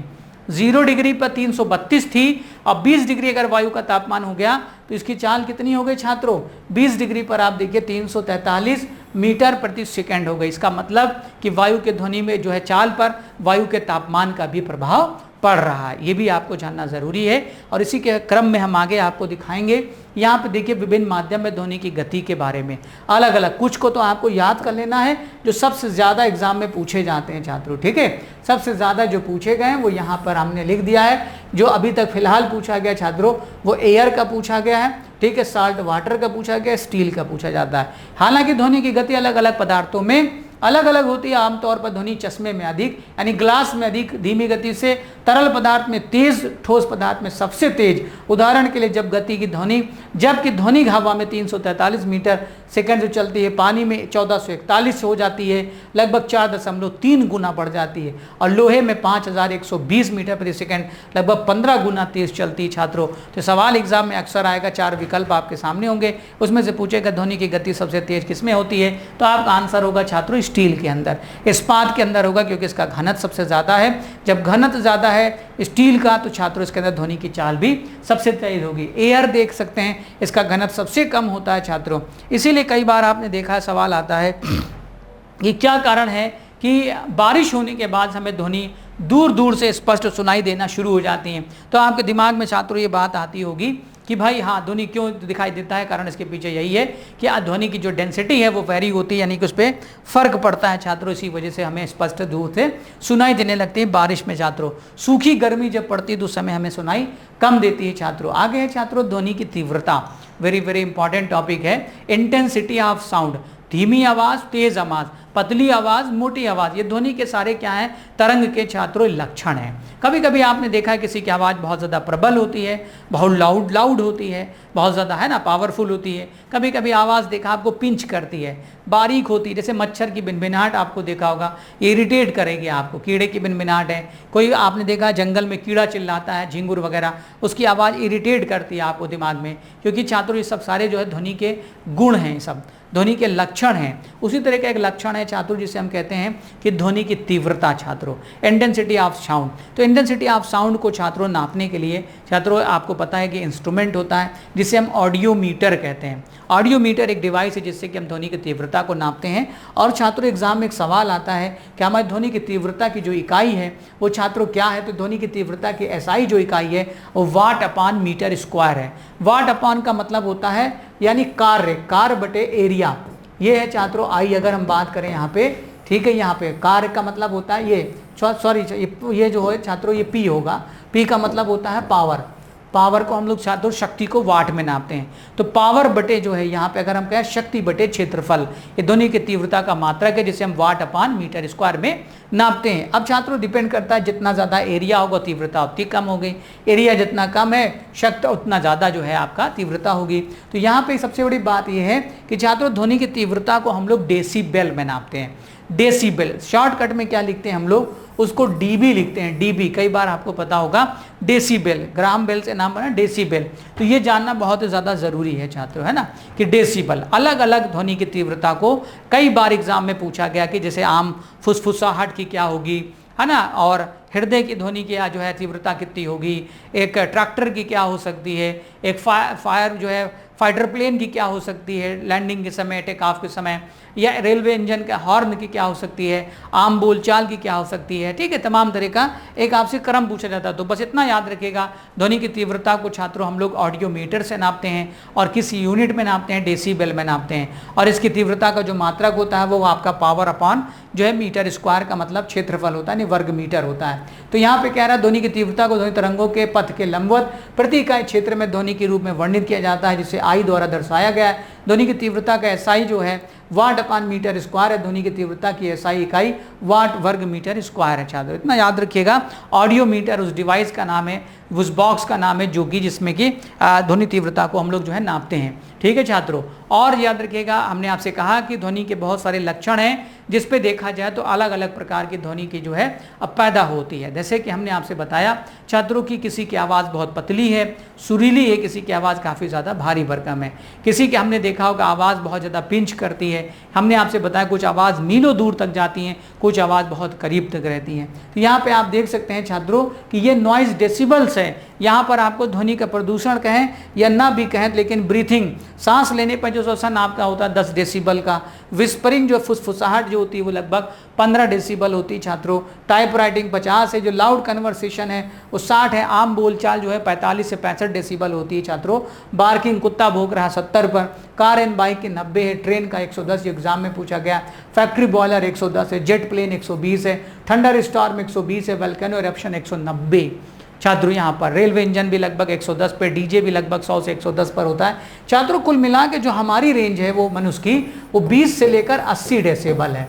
0 डिग्री पर 332 थी, और 20 डिग्री अगर वायु का तापमान हो गया तो इसकी चाल कितनी हो गई छात्रों, 20 डिग्री पर आप देखिए 343 मीटर प्रति सेकंड हो गई। इसका मतलब कि वायु के ध्वनि में जो है चाल पर वायु के तापमान का भी प्रभाव पड़ रहा है। ये भी आपको जानना ज़रूरी है, और इसी के क्रम में हम आगे आपको दिखाएंगे। यहाँ पे देखिए विभिन्न माध्यम में ध्वनि की गति के बारे में अलग अलग, कुछ को तो आपको याद कर लेना है जो सबसे ज़्यादा एग्जाम में पूछे जाते हैं छात्रों। ठीक है, सबसे ज़्यादा जो पूछे गए हैं वो यहाँ पर हमने लिख दिया है। जो अभी तक फिलहाल पूछा गया छात्रों वो एयर का पूछा गया है, ठीक है, साल्ट वाटर का पूछा गया, स्टील का पूछा जाता है। हालांकि ध्वनि की गति अलग अलग पदार्थों में अलग अलग होती है। आमतौर पर ध्वनि चश्मे में अधिक यानी ग्लास में अधिक धीमी गति से, तरल पदार्थ में तेज, ठोस पदार्थ में सबसे तेज। उदाहरण के लिए जबकि ध्वनि हवा में 343 मीटर सेकंड से चलती है, पानी में 1441 हो जाती है, लगभग 4.3 गुना बढ़ जाती है। और लोहे में 5120 मीटर प्रति सेकंड, लगभग 15 गुना तेज चलती है छात्रों। तो सवाल एग्जाम में अक्सर आएगा, 4 विकल्प आपके सामने होंगे, उसमें से पूछेगा ध्वनि की गति सबसे तेज किसमें होती है, तो आपका आंसर होगा छात्रों स्टील के अंदर, इस्पात के अंदर होगा, क्योंकि इसका घनत्व सबसे ज़्यादा है। जब घनत्व ज़्यादा है स्टील का तो छात्रों इसके अंदर ध्वनि की चाल भी सबसे तेज होगी। एयर देख सकते हैं, इसका घनत्व सबसे कम होता है छात्रों। इसीलिए कई बार आपने देखा है, सवाल आता है कि क्या कारण है कि बारिश होने के बाद हमें ध्वनि दूर दूर से स्पष्ट सुनाई देना शुरू हो जाती हैं। तो आपके दिमाग में छात्रों ये बात आती होगी कि भाई हाँ, ध्वनि क्यों दिखाई देता है, कारण इसके पीछे यही है कि ध्वनि की जो डेंसिटी है वो वेरी होती है, यानी कि उस पर फर्क पड़ता है छात्रों। इसी वजह से हमें स्पष्ट दूर से सुनाई देने लगती है बारिश में छात्रों। सूखी गर्मी जब पड़ती है तो उस समय हमें सुनाई कम देती है छात्रों। आगे है छात्रों ध्वनि की तीव्रता, वेरी वेरी इंपॉर्टेंट टॉपिक है। इंटेंसिटी ऑफ साउंड, धीमी आवाज़, तेज आवाज़, पतली आवाज़, मोटी आवाज़, ये ध्वनि के सारे क्या हैं, तरंग के छात्रों लक्षण हैं। कभी कभी आपने देखा है किसी की आवाज़ बहुत ज़्यादा प्रबल होती है, बहुत लाउड होती है, बहुत ज़्यादा है ना पावरफुल होती है। कभी कभी आवाज़ देखा आपको पिंच करती है, बारीक होती है, जैसे मच्छर की भिनभिनाहट आपको देखा होगा, इरिटेट करेगी आपको। कीड़े की भिनभिनाहट है, कोई आपने देखा जंगल में कीड़ा चिल्लाता है, झिंगुर वगैरह, उसकी आवाज़ इरिटेट करती है आपको दिमाग में, क्योंकि छात्रों ये सब सारे जो है ध्वनि के गुण हैं, सब ध्वनि के लक्षण हैं। उसी तरह का एक लक्षण है छात्रों जिसे हम कहते हैं कि ध्वनि की तीव्रता छात्रों, इंटेंसिटी ऑफ साउंड। तो इंटेंसिटी ऑफ साउंड को छात्रों नापने के लिए छात्रों आपको पता है कि इंस्ट्रूमेंट होता है जिसे हम ऑडियो मीटर कहते हैं। ऑडियो मीटर एक डिवाइस है जिससे कि हम ध्वनि की तीव्रता को नापते हैं। और छात्रों एग्जाम में एक सवाल आता है कि हमारी ध्वनि की तीव्रता की जो इकाई है वो छात्रों क्या है, तो ध्वनि की तीव्रता की एसआई जो इकाई है वो वाट अपान मीटर स्क्वायर है। वाट अपान का मतलब होता है यानी कार्य बटे एरिया, ये है छात्रों आई। अगर हम बात करें यहाँ पे, ठीक है, यहाँ पे कार्य का मतलब होता है ये जो है छात्रों ये पी होगा, पी का मतलब होता है पावर को हम लोग छात्रों शक्ति को वाट में नापते हैं। तो पावर बटे जो है यहाँ पे अगर हम कहें शक्ति बटे क्षेत्रफल, ये ध्वनि की तीव्रता का मात्रक है जिसे हम वाट अपान मीटर स्क्वायर में नापते हैं। अब छात्रों डिपेंड करता है, जितना ज़्यादा एरिया होगा तीव्रता उतनी कम होगी, एरिया जितना कम है शक्ति उतना ज़्यादा जो है आपका तीव्रता होगी। तो यहाँ पे सबसे बड़ी बात यह है कि छात्रों ध्वनि की तीव्रता को हम लोग डेसीबेल में नापते हैं। डेसीबेल शॉर्टकट में क्या लिखते हैं हम लोग, उसको डीबी लिखते हैं, डीबी। कई बार आपको पता होगा डेसीबेल, ग्राम बेल से नाम बना डेसीबेल। तो ये जानना बहुत ज़्यादा ज़रूरी है छात्रों, है ना, कि डेसीबल अलग अलग ध्वनि की तीव्रता को कई बार एग्जाम में पूछा गया कि जैसे आम फुसफुसाहट की क्या होगी, है ना, और हृदय की ध्वनि की जो है तीव्रता कितनी होगी, एक ट्रैक्टर की क्या हो सकती है, एक फायर जो है फाइटर प्लेन की क्या हो सकती है लैंडिंग के समय, टेक ऑफ के समय, या रेलवे इंजन का हॉर्न की क्या हो सकती है, आम बोलचाल की क्या हो सकती है। ठीक है, तमाम तरह का एक आपसे क्रम पूछा जाता है। तो बस इतना याद रखिएगा, ध्वनि की तीव्रता को छात्रों हम लोग ऑडियो मीटर से नापते हैं और किस यूनिट में नापते हैं, डेसीबेल में नापते हैं। और इसकी तीव्रता का जो मात्रक होता है वो आपका पावर अपॉन जो है मीटर स्क्वायर का मतलब क्षेत्रफल होता है, नहीं वर्ग मीटर होता है। तो यहाँ पे कह रहा है ध्वनि की तीव्रता को ध्वनि तरंगों के पथ के लंबवत प्रति इकाई क्षेत्र में ध्वनि के रूप में वर्णित किया जाता है, जिसे आई द्वारा दर्शाया गया है। ध्वनि की तीव्रता का एसआई जो है वाट अपान मीटर स्क्वायर है, ध्वनि की तीव्रता की एसआई इकाई वाट वर्ग मीटर स्क्वायर है छात्रों। इतना याद रखिएगा, ऑडियो मीटर उस डिवाइस का नाम है, उस बॉक्स का नाम है जो कि जिसमें कि ध्वनि तीव्रता को हम लोग जो है नापते हैं। ठीक है छात्रों, और याद रखिएगा हमने आपसे कहा कि ध्वनि के बहुत सारे लक्षण हैं जिस पे देखा जाए तो अलग अलग प्रकार की ध्वनि की जो है अब पैदा होती है। जैसे कि हमने आपसे बताया छात्रों की किसी की आवाज़ बहुत पतली है, सुरीली है, किसी की आवाज़ काफ़ी ज़्यादा भारी भरकम है, किसी की हमने देखा होगा आवाज़ बहुत ज़्यादा पिंच करती है। हमने आपसे बताया कुछ आवाज़ मीलों दूर तक जाती हैं, कुछ आवाज़ बहुत करीब तक रहती हैं। तो यहाँ पे आप देख सकते हैं छात्रों कि ये नॉइज़ डेसिबल्स है। यहाँ पर आपको ध्वनि का प्रदूषण कहें या ना भी कहें, लेकिन ब्रीथिंग सांस लेने पर जो श्वसन आपका होता है 10 डेसिबल का, विस्परिंग जो फुसफुसाहट जो होती है वो लगभग 15 डेसिबल होती है छात्रों। टाइप राइटिंग 50 है, जो लाउड कन्वर्सेशन है वो 60 है, आम बोलचाल जो है 45 से 65 डेसिबल होती है छात्रों। बार्किंग कुत्ता भौंक रहा 70 पर, कार एंड बाइक के 90 है, ट्रेन का 110 एग्जाम में पूछा गया, फैक्ट्री बॉयलर 110 है, जेट प्लेन 120 है, थंडर स्टॉर्म 120 है, वल्केनो एरप्शन 190 छात्रों। यहाँ पर रेलवे इंजन भी लगभग 110 पे, डीजे भी लगभग 100 से 110 पर होता है छात्रों। कुल मिला के जो हमारी रेंज है वो मनुष्य की वो 20 से लेकर 80 डेसिबल है।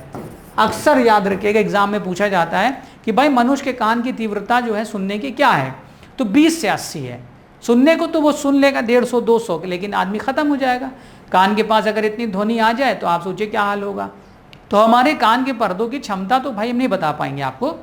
अक्सर याद रखिएगा एग्जाम में पूछा जाता है कि भाई मनुष्य के कान की तीव्रता जो है सुनने की क्या है, तो 20 से 80 है। सुनने को तो वो सुन लेगा 150 200, लेकिन आदमी खत्म हो जाएगा। कान के पास अगर इतनी ध्वनि आ जाए तो आप सोचिए क्या हाल होगा। तो हमारे कान के पर्दों की क्षमता तो भाई हम नहीं बता पाएंगे आपको,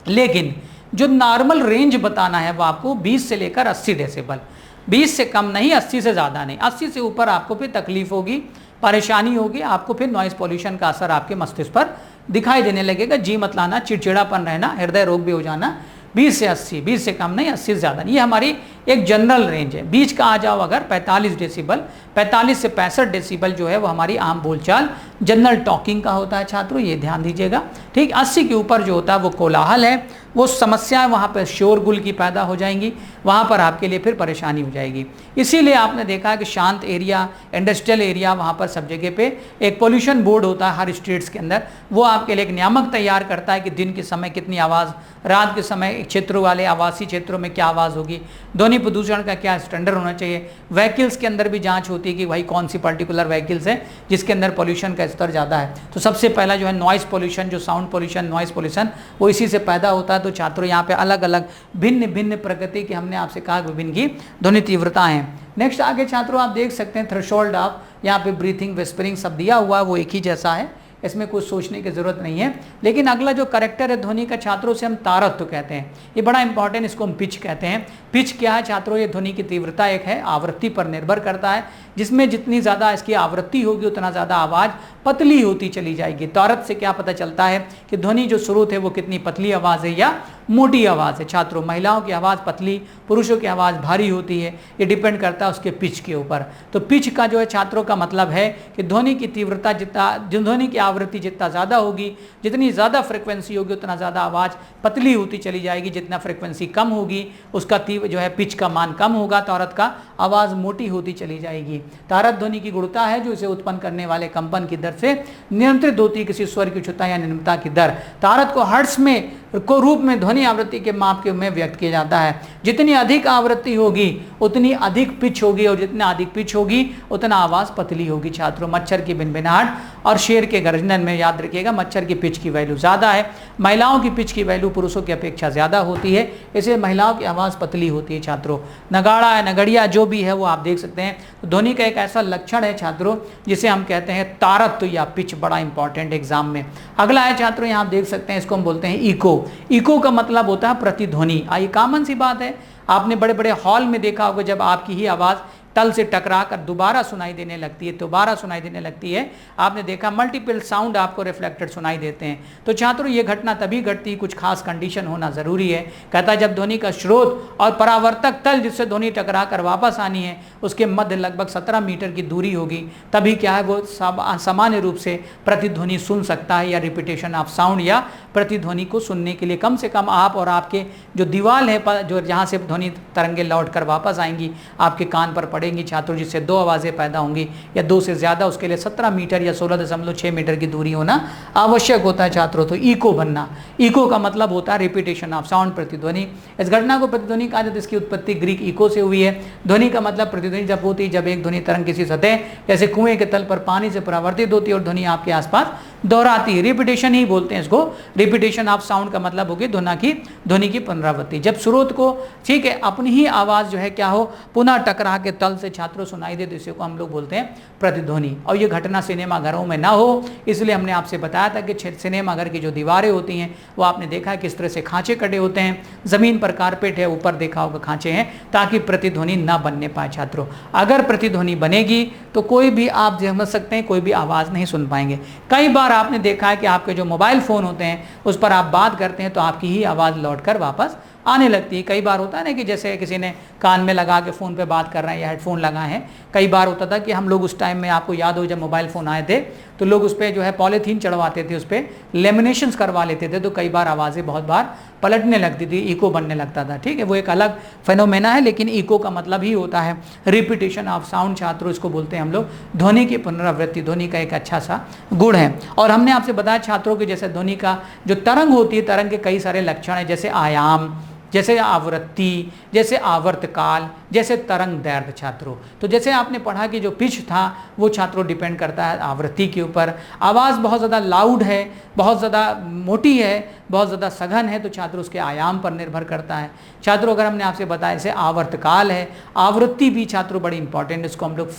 लेकिन जो नॉर्मल रेंज बताना है वो आपको 20 से लेकर 80 डेसिबल, 20 से कम नहीं, 80 से ज़्यादा नहीं। 80 से ऊपर आपको फिर तकलीफ होगी, परेशानी होगी, आपको फिर नॉइज़ पॉल्यूशन का असर आपके मस्तिष्क पर दिखाई देने लगेगा, जी मत लाना, चिड़चिड़ापन रहना, हृदय रोग भी हो जाना। 20 से 80, 20 से कम नहीं, 80 से ज़्यादा नहीं, ये हमारी एक जनरल रेंज है। बीच का आ जाओ अगर 45 डेसिबल, 45 से 65 डेसिबल जो है वो हमारी आम बोलचाल जनरल टॉकिंग का होता है छात्रों, ये ध्यान दीजिएगा। ठीक, 80 के ऊपर जो होता है वो कोलाहल है, वो समस्याएं वहाँ पर शोरगुल की पैदा हो जाएंगी, वहाँ पर आपके लिए फिर परेशानी हो जाएगी। इसीलिए आपने देखा है कि शांत एरिया, इंडस्ट्रियल एरिया, वहाँ पर सब जगह पे एक पोल्यूशन बोर्ड होता है हर स्टेट्स के अंदर, वो आपके लिए एक नियामक तैयार करता है कि दिन के समय कितनी आवाज़, रात के समय क्षेत्रों वाले आवासीय क्षेत्रों में क्या आवाज़ होगी, ध्वनि प्रदूषण का क्या स्टैंडर्ड होना चाहिए। व्हीकल्स के अंदर भी जांच होती है कि भाई कौन सी पर्टिकुलर व्हीकल्स है जिसके अंदर पोल्यूशन का स्तर ज़्यादा है। तो सबसे पहला जो है नॉइज़ पोल्यूशन, जो साउंड पोल्यूशन, नॉइज़ पोल्यूशन, वो इसी से पैदा होता है। तो छात्रों यहाँ पे अलग अलग भिन्न भिन्न प्रकृति की, हमने आपसे कहा विभिन्न की ध्वनि तीव्रता है। नेक्स्ट आगे छात्रों आप देख सकते हैं थ्रेशोल्ड ऑफ, यहाँ पे ब्रीथिंग, विस्परिंग सब दिया हुआ है, वो एक ही जैसा है, इसमें कुछ सोचने की जरूरत नहीं है। लेकिन अगला जो करेक्टर है ध्वनि का छात्रों से हम तारत्व कहते हैं, ये बड़ा इंपॉर्टेंट, इसको हम पिच कहते हैं। पिच क्या है छात्रों, ये ध्वनि की तीव्रता एक है, आवृत्ति पर निर्भर करता है, जिसमें जितनी ज़्यादा इसकी आवृत्ति होगी उतना ज़्यादा आवाज़ पतली होती चली जाएगी। तारत्व से क्या पता चलता है कि ध्वनि जो स्रोत है वो कितनी पतली आवाज़ है या मोटी आवाज़ है। छात्रों महिलाओं की आवाज़ पतली, पुरुषों की आवाज़ भारी होती है, ये डिपेंड करता है उसके पिच के ऊपर। तो पिच का जो है छात्रों का मतलब है कि ध्वनि की तीव्रता जितना, ध्वनि की आवृत्ति जितना ज़्यादा होगी, जितनी ज़्यादा फ्रिक्वेंसी होगी उतना ज़्यादा आवाज़ पतली होती चली जाएगी, जितना फ्रिक्वेंसी कम होगी उसका जो है पिच का मान कम होगा, तारत का आवाज़ मोटी होती चली जाएगी। तारत ध्वनि की गुणता है जो इसे उत्पन्न करने वाले कंपन की दर से नियंत्रित होती है किसी स्वर की उच्चता या निम्नता की दर। तारत को हर्ट्ज में को रूप में ध्वनि आवृत्ति के माप के में व्यक्त किया जाता है। जितनी अधिक आवृत्ति होगी उतनी अधिक पिच होगी, और जितना अधिक पिच होगी उतना आवाज़ पतली होगी। छात्रों मच्छर की भिनभिनाहट और शेर के गर्जन में याद रखिएगा मच्छर की पिच की वैल्यू ज़्यादा है, महिलाओं की पिच की वैल्यू पुरुषों की अपेक्षा ज़्यादा होती है, इसलिए महिलाओं की आवाज़ पतली होती है। छात्रों नगाड़ा है, नगड़िया जो भी है वो आप देख सकते हैं। तो ध्वनि का एक ऐसा लक्षण है छात्रों जिसे हम कहते हैं तारत्व या पिच, बड़ा इंपॉर्टेंट एग्जाम में। अगला है छात्रों, यहाँ आप देख सकते हैं, इसको हम बोलते हैं इको। इको का मतलब होता है प्रतिध्वनि। ये कॉमन सी बात है, आपने बड़े बड़े हॉल में देखा होगा जब आपकी ही आवाज़ तल से टकरा कर दोबारा सुनाई देने लगती है, दोबारा सुनाई देने लगती है, आपने देखा मल्टीपल साउंड आपको रिफ्लेक्टेड सुनाई देते हैं। तो छात्रों ये घटना तभी घटती है, कुछ खास कंडीशन होना ज़रूरी है। कहता है जब ध्वनि का स्रोत और परावर्तक तल जिससे ध्वनि टकरा कर वापस आनी है उसके मध्य लगभग 17 मीटर की दूरी होगी, तभी क्या है वो सामान्य रूप से प्रतिध्वनि सुन सकता है, या रिपीटेशन ऑफ साउंड या प्रतिध्वनि को सुनने के लिए कम से कम आप और आपके जो दीवार है जो जहाँ से ध्वनि तरंगे लौट कर वापस आएंगी आपके कान पर पड़ेंगी छात्रों, जिससे दो आवाज़ें पैदा होंगी या दो से ज़्यादा, उसके लिए 17 मीटर या 16.6 मीटर की दूरी होना आवश्यक होता है छात्रों। तो इको बनना, इको का मतलब होता है रिपीटेशन ऑफ साउंड, प्रतिध्वनि। इस घटना को प्रतिध्वनि कहा जाता है, इसकी उत्पत्ति ग्रीक इको से हुई है। ध्वनि का मतलब प्रतिध्वनि जब होती है जब एक ध्वनि तरंग किसी सतह जैसे कुएं के तल पर पानी से परावर्तित होती है और ध्वनि आपके आसपास दोहराती है, रिपीटेशन ही बोलते हैं इसको। रिपीटेशन ऑफ साउंड का मतलब होगी ध्वनि की पुनरावृत्ति। जब स्रोत को ठीक है अपनी ही आवाज़ जो है क्या हो पुनः टकरा के तल से छात्रों सुनाई दे, तो इसे को हम लोग बोलते हैं प्रतिध्वनि। और ये घटना सिनेमा घरों में ना हो इसलिए हमने आपसे बताया था कि सिनेमा घर की जो दीवारें होती हैं वो आपने देखा है किस तरह से खांचे कटे होते हैं, ज़मीन पर कारपेट है, ऊपर देखा होगा खांचे हैं, ताकि प्रतिध्वनि ना बनने पाए छात्रों। अगर प्रतिध्वनि बनेगी तो कोई भी आप समझ सकते हैं कोई भी आवाज़ नहीं सुन पाएंगे। कई बार आपने देखा है कि आपके जो मोबाइल फ़ोन होते हैं उस पर आप बात करते हैं तो आपकी ही आवाज़ लौटकर वापस आने लगती है। कई बार होता है ना कि जैसे किसी ने कान में लगा के फ़ोन पे बात कर रहे हैं या हेडफोन लगाए हैं। कई बार होता था कि हम लोग उस टाइम में, आपको याद हो जब मोबाइल फ़ोन आए थे तो लोग उस पर जो है पॉलीथीन चढ़वाते थे, उस पर लेमिनेशंस करवा लेते थे, तो कई बार आवाज़ें बहुत बार पलटने लगती थी, इको बनने लगता था। ठीक है, वो एक अलग फेनोमेना है, लेकिन इको का मतलब ही होता है रिपीटेशन ऑफ साउंड। छात्रों इसको बोलते हैं हम लोग ध्वनि की पुनरावृत्ति, ध्वनि का एक अच्छा सा गुण है। और हमने आपसे बताया छात्रों कि जैसे ध्वनि का जो तरंग होती है, तरंग के कई सारे लक्षण हैं, जैसे आयाम, जैसे आवृत्ति, जैसे आवर्तकाल, जैसे तरंग दैर्ध्य छात्रों। तो जैसे आपने पढ़ा कि जो पिच था वो छात्रों डिपेंड करता है आवृत्ति के ऊपर। आवाज़ बहुत ज़्यादा लाउड है, बहुत ज़्यादा मोटी है, बहुत ज़्यादा सघन है, तो छात्रों उसके आयाम पर निर्भर करता है। छात्रों अगर हमने आपसे बताया जैसे आवर्तकाल है, आवृत्ति भी छात्रों बड़ी इंपॉर्टेंट है, इसको हम लोग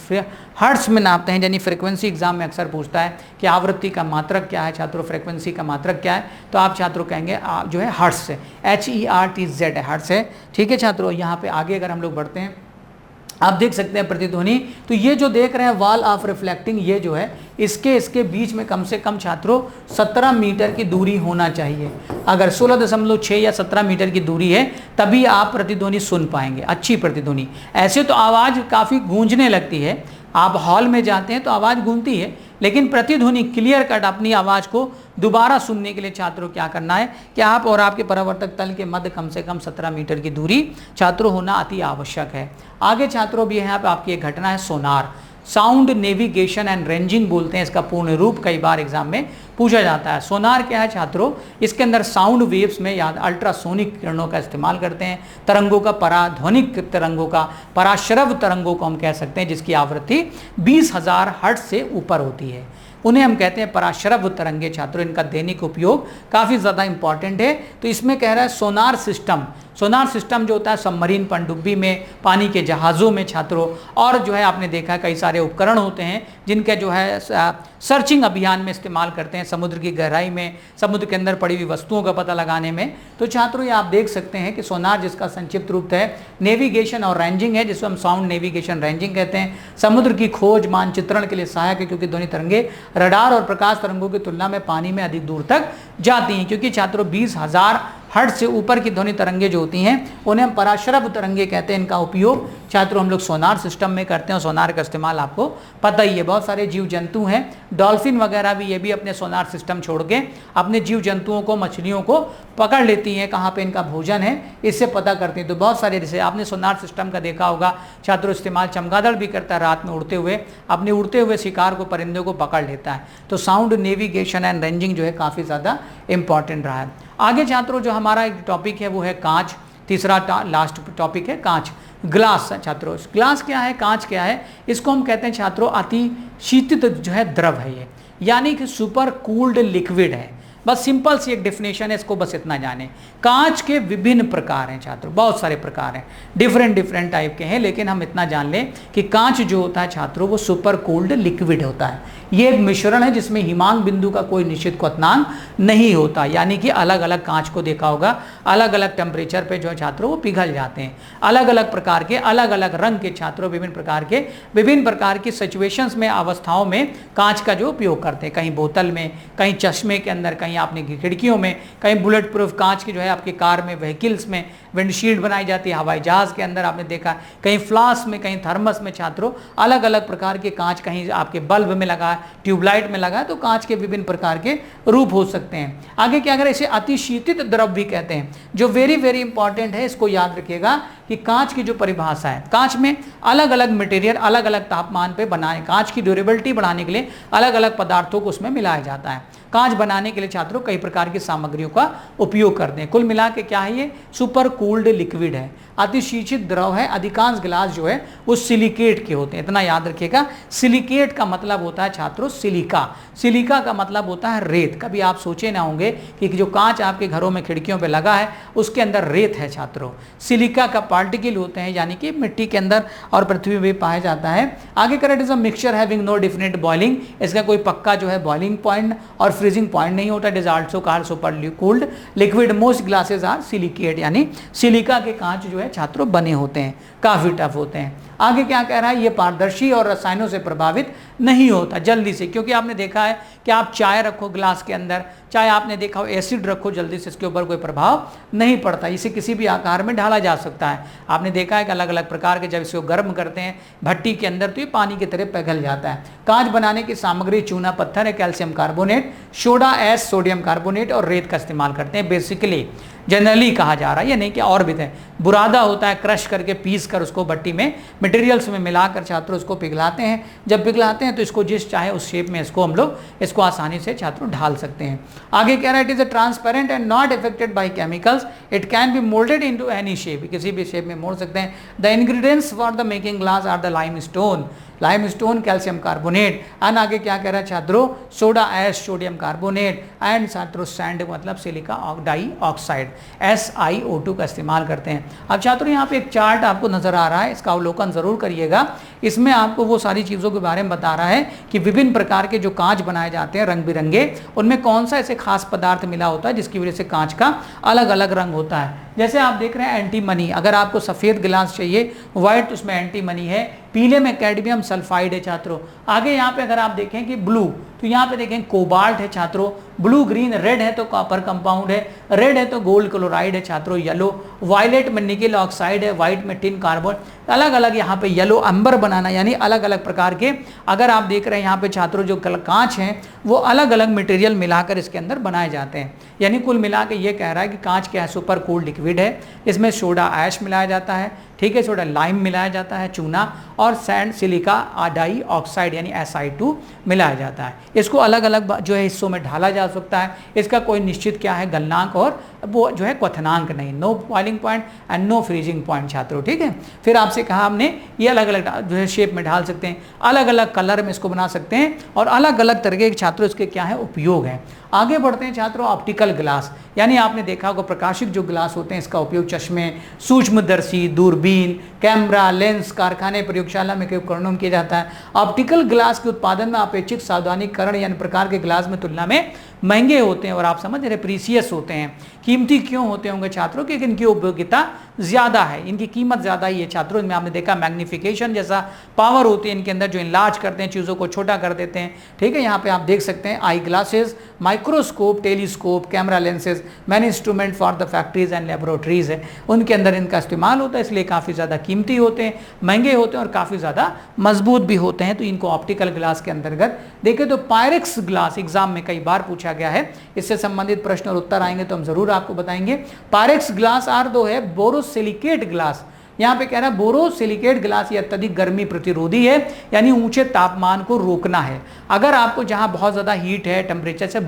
हर्ट्स में नापते हैं, यानी फ्रिक्वेंसी एग्जाम में अक्सर पूछता है कि आवृत्ति का मात्रक क्या है छात्रों, फ्रिक्वेंसी का मात्रक क्या है, तो आप छात्रों कहेंगे जो है हर्ट्स है, HERTZ है, हर्ट्स है। ठीक है छात्रों, यहाँ पे आगे अगर हम लोग बढ़ते हैं आप देख सकते हैं प्रतिध्वनि, तो ये जो देख रहे हैं वॉल ऑफ रिफ्लेक्टिंग, ये जो है इसके बीच में कम से कम छात्रों 17 मीटर की दूरी होना चाहिए। अगर 16.6 या 17 मीटर की दूरी है तभी आप प्रतिध्वनि सुन पाएंगे, अच्छी प्रतिध्वनि। ऐसे तो आवाज़ काफ़ी गूंजने लगती है, आप हॉल में जाते हैं तो आवाज़ गूंजती है, लेकिन प्रतिध्वनि क्लियर कट अपनी आवाज़ को दोबारा सुनने के लिए छात्रों क्या करना है कि आप और आपके परावर्तक तल के मध्य कम से कम 17 मीटर की दूरी छात्रों होना अति आवश्यक है। आगे छात्रों भी यहाँ पे आपकी एक घटना है सोनार, साउंड नेविगेशन एंड रेंजिंग बोलते हैं इसका पूर्ण रूप, कई बार एग्जाम में पूछा जाता है। सोनार क्या है छात्रों, इसके अंदर साउंड वेव्स में या अल्ट्रासोनिक किरणों का इस्तेमाल करते हैं, तरंगों का, पराध्वनिक तरंगों का, पराश्रव तरंगों को हम कह सकते हैं, जिसकी आवृत्ति 20,000 हर्ट्ज से ऊपर होती है, उन्हें हम कहते हैं पराश्रव तरंगे छात्रों। इनका दैनिक उपयोग काफ़ी ज़्यादा इंपॉर्टेंट है। तो इसमें कह रहा है सोनार सिस्टम, सोनार सिस्टम जो होता है सबमरीन पनडुब्बी में, पानी के जहाज़ों में छात्रों, और जो है आपने देखा है कई सारे उपकरण होते हैं जिनके जो है सर्चिंग अभियान में इस्तेमाल करते हैं, समुद्र की गहराई में, समुद्र के अंदर पड़ी हुई वस्तुओं का पता लगाने में। तो छात्रों ये आप देख सकते हैं कि सोनार, जिसका संक्षिप्त रूप है नेविगेशन और रेंजिंग है, जिसको हम साउंड नेविगेशन रेंजिंग कहते हैं, समुद्र की खोज मानचित्रण के लिए सहायक है, क्योंकि ध्वनि तरंगे रडार और प्रकाश तरंगों की तुलना में पानी में अधिक दूर तक जाती हैं। क्योंकि छात्रों 20,000 हर्ट्ज से ऊपर की ध्वनि तरंगे जो होती हैं उन्हें हम पराश्रव तरंगे कहते हैं। इनका उपयोग छात्रों हम लोग सोनार सिस्टम में करते हैं, और सोनार का इस्तेमाल आपको पता ही है। बहुत सारे जीव जंतु हैं, डॉल्फिन वगैरह भी, ये भी अपने सोनार सिस्टम छोड़ के अपने जीव जंतुओं को, मछलियों को पकड़ लेती हैं, कहाँ पे इनका भोजन है इससे पता करती हैं। तो बहुत सारे, जैसे आपने सोनार सिस्टम का देखा होगा छात्रों, इस्तेमाल चमगादड़ भी करता है, रात में उड़ते हुए अपने उड़ते हुए शिकार को, परिंदों को पकड़ लेता है। तो साउंड नेविगेशन एंड रेंजिंग जो है काफ़ी ज़्यादा इंपॉर्टेंट रहा है। आगे छात्रों जो हमारा एक टॉपिक है वो है कांच, तीसरा लास्ट टॉपिक है कांच, ग्लास। छात्रों ग्लास क्या है, कांच क्या है, इसको हम कहते हैं छात्रों अति शीतित जो है द्रव है ये, यानी कि सुपर कूल्ड लिक्विड है। बस सिंपल सी एक डेफिनेशन है, इसको बस इतना जाने। कांच के विभिन्न प्रकार हैं छात्रों, बहुत सारे प्रकार हैं, डिफरेंट टाइप के हैं, लेकिन हम इतना जान लें कि कांच जो होता है छात्रों वो सुपर कूल्ड लिक्विड होता है। ये एक मिश्रण है जिसमें हिमांक बिंदु का कोई निश्चित क्वथनांक नहीं होता, यानी कि अलग अलग कांच को देखा होगा, अलग अलग टेम्परेचर पे जो है छात्रों वो पिघल जाते हैं। अलग अलग प्रकार के, अलग अलग रंग के छात्रों, विभिन्न प्रकार की सिचुएशंस में, अवस्थाओं में कांच का जो उपयोग करते हैं, कहीं बोतल में, कहीं चश्मे के अंदर, कहीं आपने खिड़कियों में, कहीं बुलेट प्रूफ कांच की जो है आपके कार में, व्हीकल्स में विंडशील्ड बनाई जाती है, हवाई जहाज के अंदर आपने देखा, कहीं फ्लास्क में, कहीं थर्मस में छात्रों अलग अलग प्रकार के कांच, कहीं आपके बल्ब में लगा, ट्यूबलाइट में लगा, तो कांच के विभिन्न प्रकार के रूप हो सकते हैं। आगे क्या करें, इसे अतिशीतित द्रव भी कहते हैं, जो वेरी वेरी इंपॉर्टेंट है, इसको याद रखिएगा कि कांच की जो परिभाषा है, कांच में अलग अलग मटेरियल अलग अलग तापमान पे बनाए, कांच की ड्यूरेबिलिटी बढ़ाने के लिए अलग अलग पदार्थों को उसमें मिलाया जाता है। कांच बनाने के लिए छात्रों कई प्रकार की सामग्रियों का उपयोग करते हैं। कुल मिला के क्या है, ये सुपर कूल्ड लिक्विड है, अतिशीतित द्रव है। अधिकांश गिलास जो है वो सिलिकेट के होते हैं, इतना याद रखिएगा। सिलिकेट का मतलब होता है छात्रों सिलिका, सिलिका का मतलब होता है रेत। कभी आप सोचे ना होंगे कि जो कांच आपके घरों में खिड़कियों पे लगा है उसके अंदर रेत है छात्रों, सिलिका का पार्टिकल होते हैं, यानी कि मिट्टी के अंदर और पृथ्वी में पाया जाता है। आगे correct is a mixture having no definite boiling, इसका कोई पक्का जो है बॉइलिंग पॉइंट और फ्रीजिंग पॉइंट नहीं होता। It is also called super cooled liquid, most glasses are silicate, यानी सिलिका के कांच जो है छात्रों बने होते हैं, काफी टफ होते हैं। आगे क्या कह रहा है, ये पारदर्शी और रसायनों से प्रभावित नहीं होता जल्दी से, क्योंकि आपने देखा है कि आप चाय रखो ग्लास के अंदर, चाहे आपने देखा हो एसिड रखो, जल्दी से इसके ऊपर कोई प्रभाव नहीं पड़ता, इसे किसी भी आकार में ढाला जा सकता है। आपने देखा है कि अलग अलग प्रकार के जब इसको गर्म करते हैं भट्टी के अंदर तो ये पानी की तरह पिघल जाता है। कांच बनाने की सामग्री चूना पत्थर है, calcium carbonate, soda ash, sodium carbonate और रेत का इस्तेमाल करते हैं। बेसिकली जनरली कहा जा रहा है, ये नहीं कि और भी है। बुरादा होता है, क्रश करके पीस कर उसको भट्टी में मटेरियल्स में मिलाकर छात्रों उसको पिघलाते हैं। जब पिघलाते हैं तो इसको जिस चाहे उस शेप में इसको हम लोग इसको आसानी से छात्रों ढाल सकते हैं। आगे कह रहा है it is a transparent and not affected by chemicals, it can be moulded into any shape, किसी भी शेप में मोड़ सकते हैं। The ingredients for the making glass are the limestone, calcium carbonate and आगे क्या कह रहा है छात्रों, soda ash, sodium carbonate and छात्रों सैंड मतलब सिलिका डाइऑक्साइड SiO2 का इस्तेमाल करते हैं। अब छात्रों यहाँ पे एक चार्ट आपको नजर आ रहा है, इसका अवलोकन जरूर करिएगा। इसमें आपको वो सारी चीज़ों के बारे में बता रहा है कि विभिन्न प्रकार के जो कांच बनाए जाते हैं रंग बिरंगे, उनमें कौन सा ऐसे खास पदार्थ मिला होता है जिसकी वजह से कांच का अलग अलग रंग होता है। जैसे आप देख रहे हैं एंटीमनी, अगर आपको सफ़ेद गिलास चाहिए व्हाइट, तो उसमें एंटीमनी है। पीले में कैडमियम सल्फाइड है छात्रों। आगे यहाँ पे अगर आप देखें कि ब्लू, तो यहाँ पे देखें कोबाल्ट है छात्रों। ब्लू ग्रीन, रेड है तो कॉपर कंपाउंड है, रेड है तो गोल्ड क्लोराइड है छात्रों। येलो, वायलेट में निकेल ऑक्साइड है, व्हाइट में टिन कार्बन। अलग अलग यहाँ पे येलो अंबर बनाना, यानी अलग अलग प्रकार के अगर आप देख रहे हैं यहाँ पे छात्रों जो कांच हैं वो अलग अलग मटेरियल मिलाकर इसके अंदर बनाए जाते हैं। यानी कुल मिला के ये कह रहा है कि कांच क्या है, सुपर कूल लिक्विड है। इसमें सोडा ऐश मिलाया जाता है, ठीक है, सोडा लाइम मिलाया जाता है, चूना, और सैंड सिलिका डाइऑक्साइड यानी SI2 मिलाया जाता है। इसको अलग अलग जो है हिस्सों में ढाला जा सकता है। इसका कोई निश्चित क्या है गलनांक और वो जो है क्वथनांक नहीं, no boiling point and no freezing point छात्रों, ठीक है। फिर आपसे कहा हमने ये अलग अलग जो है शेप में ढाल सकते हैं, अलग अलग कलर में इसको बना सकते हैं, और अलग अलग तरीके के छात्रों इसके क्या है उपयोग है। आगे बढ़ते हैं छात्रों, ऑप्टिकल ग्लास, यानी आपने देखा होगा प्रकाशिक जो ग्लास होते हैं इसका उपयोग चश्मे, सूक्ष्मदर्शी, दूरबीन, कैमरा, लेंस, कारखाने, प्रयोगशाला में कई उपकरणों में किया जाता है। ऑप्टिकल ग्लास के उत्पादन में अपेक्षित सावधानीकरण यानी प्रकार के ग्लास में तुलना में महंगे होते हैं, और आप समझ रहे प्रीसियस होते हैं। कीमती क्यों होते होंगे छात्रों, क्योंकि इनकी उपयोगिता ज़्यादा है, इनकी कीमत ज़्यादा ही है छात्रों। इनमें आपने देखा मैग्निफिकेशन जैसा पावर होती है इनके अंदर, जो इनलार्ज करते हैं, चीज़ों को छोटा कर देते हैं, ठीक है। यहाँ पे आप देख सकते हैं eye glasses, microscope, telescope, camera lenses, man instrument for the factories and laboratories है, उनके अंदर इनका इस्तेमाल होता है, इसलिए काफ़ी ज़्यादा कीमती होते हैं, महंगे होते हैं और काफ़ी ज़्यादा मजबूत भी होते हैं। तो इनको ऑप्टिकल ग्लास के अंतर्गत देखें तो पायरेक्स ग्लास एग्जाम में कई बार पूछा गया है, इससे संबंधित प्रश्न और उत्तर आएंगे तो हम जरूर आपको बताएंगे। पायरेक्स ग्लास R2 है बोरोसिलिकेट ग्लास, यहाँ पे कह रहा है बोरोसिलिकेट ग्लास ये अत्यधिक गर्मी प्रतिरोधी है, यानी ऊंचे तापमान को रोकना है। अगर आपको जहाँ बहुत ज़्यादा हीट है टेम्परेचर से,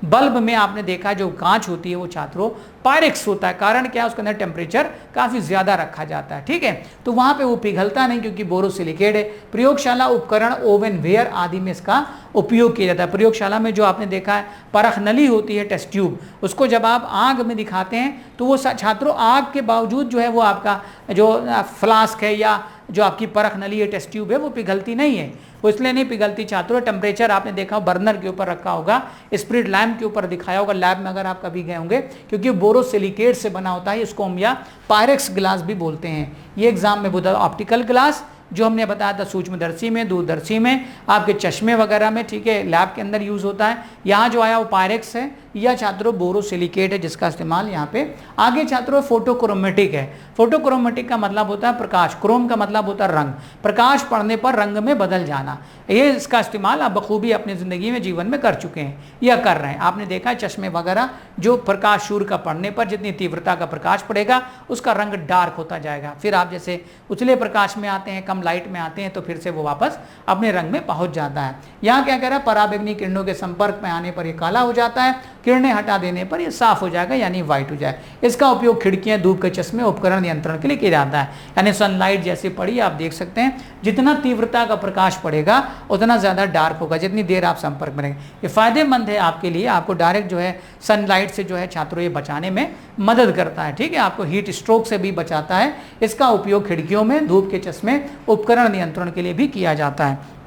बल्ब में आपने देखा जो कांच होती है वो छात्रों पायरेक्स होता है। कारण क्या है, उसके अंदर टेम्परेचर काफ़ी ज़्यादा रखा जाता है, ठीक है, तो वहाँ पे वो पिघलता नहीं क्योंकि बोरोसिलिकेट है। प्रयोगशाला उपकरण, ओवन, वेयर आदि में इसका उपयोग किया जाता है। प्रयोगशाला में जो आपने देखा है परख नली होती है, टेस्ट ट्यूब, उसको जब आप आग में दिखाते हैं तो वो छात्रों आग के बावजूद जो है वो आपका जो फ्लास्क है या जो आपकी परख नली है, टेस्ट ट्यूब है, वो पिघलती नहीं है। वो इसलिए नहीं पिघलती छात्रों, टेम्परेचर आपने देखा बर्नर के ऊपर रखा होगा, स्प्रिट लैम्प के ऊपर दिखाया होगा लैब में अगर आप कभी गए होंगे, क्योंकि बोरोसिलिकेट से बना होता है, इसको हम या पायरेक्स ग्लास भी बोलते हैं। ये एग्जाम में बोला ऑप्टिकल ग्लास जो हमने बताया था सूक्ष्मदर्शी में, दूरदर्शी में, आपके चश्मे वगैरह में, ठीक है, लैब के अंदर यूज़ होता है। यहाँ जो आया वो पायरेक्स है या छात्रों बोरोसिलिकेट है जिसका इस्तेमाल यहाँ पे। आगे छात्रों फोटोक्रोमेटिक है। फोटोक्रोमेटिक का मतलब होता है प्रकाश, क्रोम का मतलब होता है रंग, प्रकाश पड़ने पर रंग में बदल जाना। ये इसका इस्तेमाल आप बखूबी अपनी ज़िंदगी में जीवन में कर चुके हैं या कर रहे हैं। आपने देखा है चश्मे वगैरह जो प्रकाश सूर्य का पड़ने पर जितनी तीव्रता का प्रकाश पड़ेगा उसका रंग डार्क होता जाएगा। फिर आप जैसे उछले प्रकाश में आते हैं, कम लाइट में आते हैं, तो फिर से वो वापस अपने रंग में पहुंच जाता है। यहाँ क्या कह रहा है, पराबैंगनी किरणों के संपर्क में आने पर ये काला हो जाता है, किरणें हटा देने पर ये साफ हो जाएगा यानी व्हाइट हो जाए। इसका उपयोग खिड़कियां, धूप के चश्मे, उपकरण नियंत्रण के लिए किया जाता है। यानी सनलाइट जैसे पड़ी आप देख सकते हैं, जितना तीव्रता का प्रकाश पड़ेगा उतना ज़्यादा डार्क होगा जितनी देर आप संपर्क में रहेंगे। ये फायदेमंद है आपके लिए, आपको डायरेक्ट जो है सनलाइट से जो है छात्रों ये बचाने में मदद करता है, ठीक है, आपको हीट स्ट्रोक से भी बचाता है। इसका उपयोग खिड़कियों में, धूप के चश्मे, उपकरण नियंत्रण के लिए भी किया जाता है।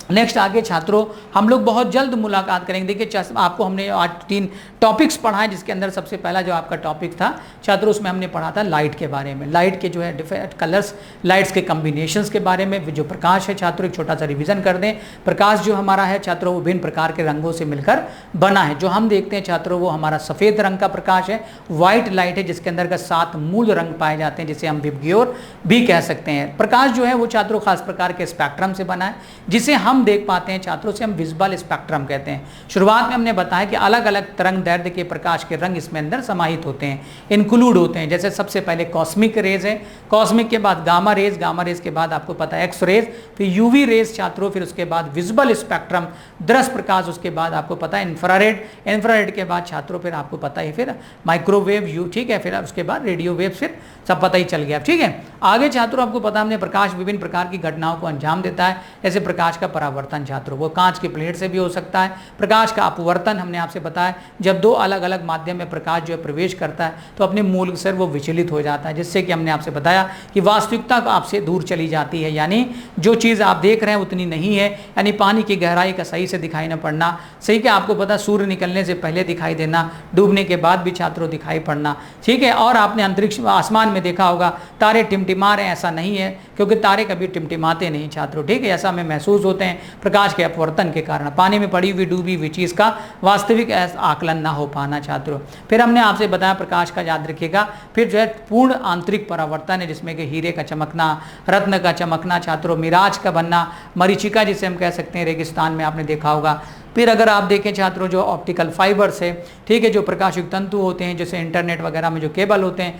नेक्स्ट आगे छात्रों हम लोग बहुत जल्द मुलाकात करेंगे। देखिए आपको हमने आज 3 टॉपिक्स पढ़ा है, जिसके अंदर सबसे पहला जो आपका टॉपिक था छात्रों उसमें हमने पढ़ा था लाइट के बारे में, लाइट के जो है डिफरेंट कलर्स, लाइट्स के कम्बिनेशंस के बारे में। जो प्रकाश है छात्रों एक छोटा सा रिवीजन कर दें। प्रकाश जो हमारा है छात्रों विभिन्न प्रकार के रंगों से मिलकर बना है। जो हम देखते हैं छात्रों वो हमारा सफ़ेद रंग का प्रकाश है, व्हाइट लाइट है जिसके अंदर का 7 मूल रंग पाए जाते हैं जिसे हम विबग्योर भी कह सकते हैं। प्रकाश जो है वो छात्रों खास प्रकार के स्पेक्ट्रम से बना है जिसे हम कम देख पाते हैं छात्रों से हम विजिबल स्पेक्ट्रम कहते हैं। शुरुआत में हमने बताया कि अलग अलग तरंग दैर्ध्य के प्रकाश के रंग इसमें अंदर समाहित होते हैं, इंक्लूड होते हैं। जैसे सबसे पहले कॉस्मिक रेज है, कॉस्मिक के बाद गामा रेज, गामा रेज के बाद आपको पता है एक्स रेज, फिर यूवी रेज छात्रों, फिर उसके बाद विजिबल स्पेक्ट्रम दृश्य प्रकाश, उसके बाद आपको पता है इंफ्रारेड, इंफ्रारेड के बाद छात्रों फिर आपको पता है फिर माइक्रोवेव यू, ठीक है, फिर उसके बाद रेडियो वेव, फिर सब पता ही चल गया, ठीक है। आगे छात्रों आपको पता हमने प्रकाश विभिन्न प्रकार की घटनाओं को अंजाम देता है, जैसे प्रकाश का परावर्तन छात्रों, वो कांच की प्लेट से भी हो सकता है। प्रकाश का अपवर्तन हमने आपसे बताया, जब दो अलग अलग माध्यम में प्रकाश जो है प्रवेश करता है तो अपने मूल से वो विचलित हो जाता है, जिससे कि हमने आपसे बताया कि वास्तविकता आपसे दूर चली जाती है, यानी जो चीज़ आप देख रहे हैं उतनी नहीं है, यानी पानी की गहराई का सही से दिखाई न पड़ना, सही क्या आपको पता सूर्य निकलने से पहले दिखाई देना, डूबने के बाद भी छात्रों दिखाई पड़ना, ठीक है। और आपने अंतरिक्ष आसमान में देखा होगा तारे टिमटिमा रहे हैं, ऐसा नहीं है, क्योंकि तारे कभी टिमटिमाते नहीं छात्रों, ठीक है, ऐसा हमें महसूस होते हैं प्रकाश के अपवर्तन के कारण, पानी में पड़ी हुई डूबी हुई चीज़ का वास्तविक आकलन ना हो पाना छात्रों। फिर हमने आपसे बताया प्रकाश का याद रखिएगा, फिर जो है पूर्ण आंतरिक परावर्तन है, जिसमें कि हीरे का चमकना, रत्न का चमकना छात्रों, मिराज का बनना, मरीचिका जिसे हम कह सकते हैं रेगिस्तान में आपने देखा होगा। फिर अगर आप देखें छात्रों जो ऑप्टिकल फाइबर्स है, ठीक है, जो प्रकाशिक तंतु होते हैं, जैसे इंटरनेट वगैरह में जो केबल होते हैं,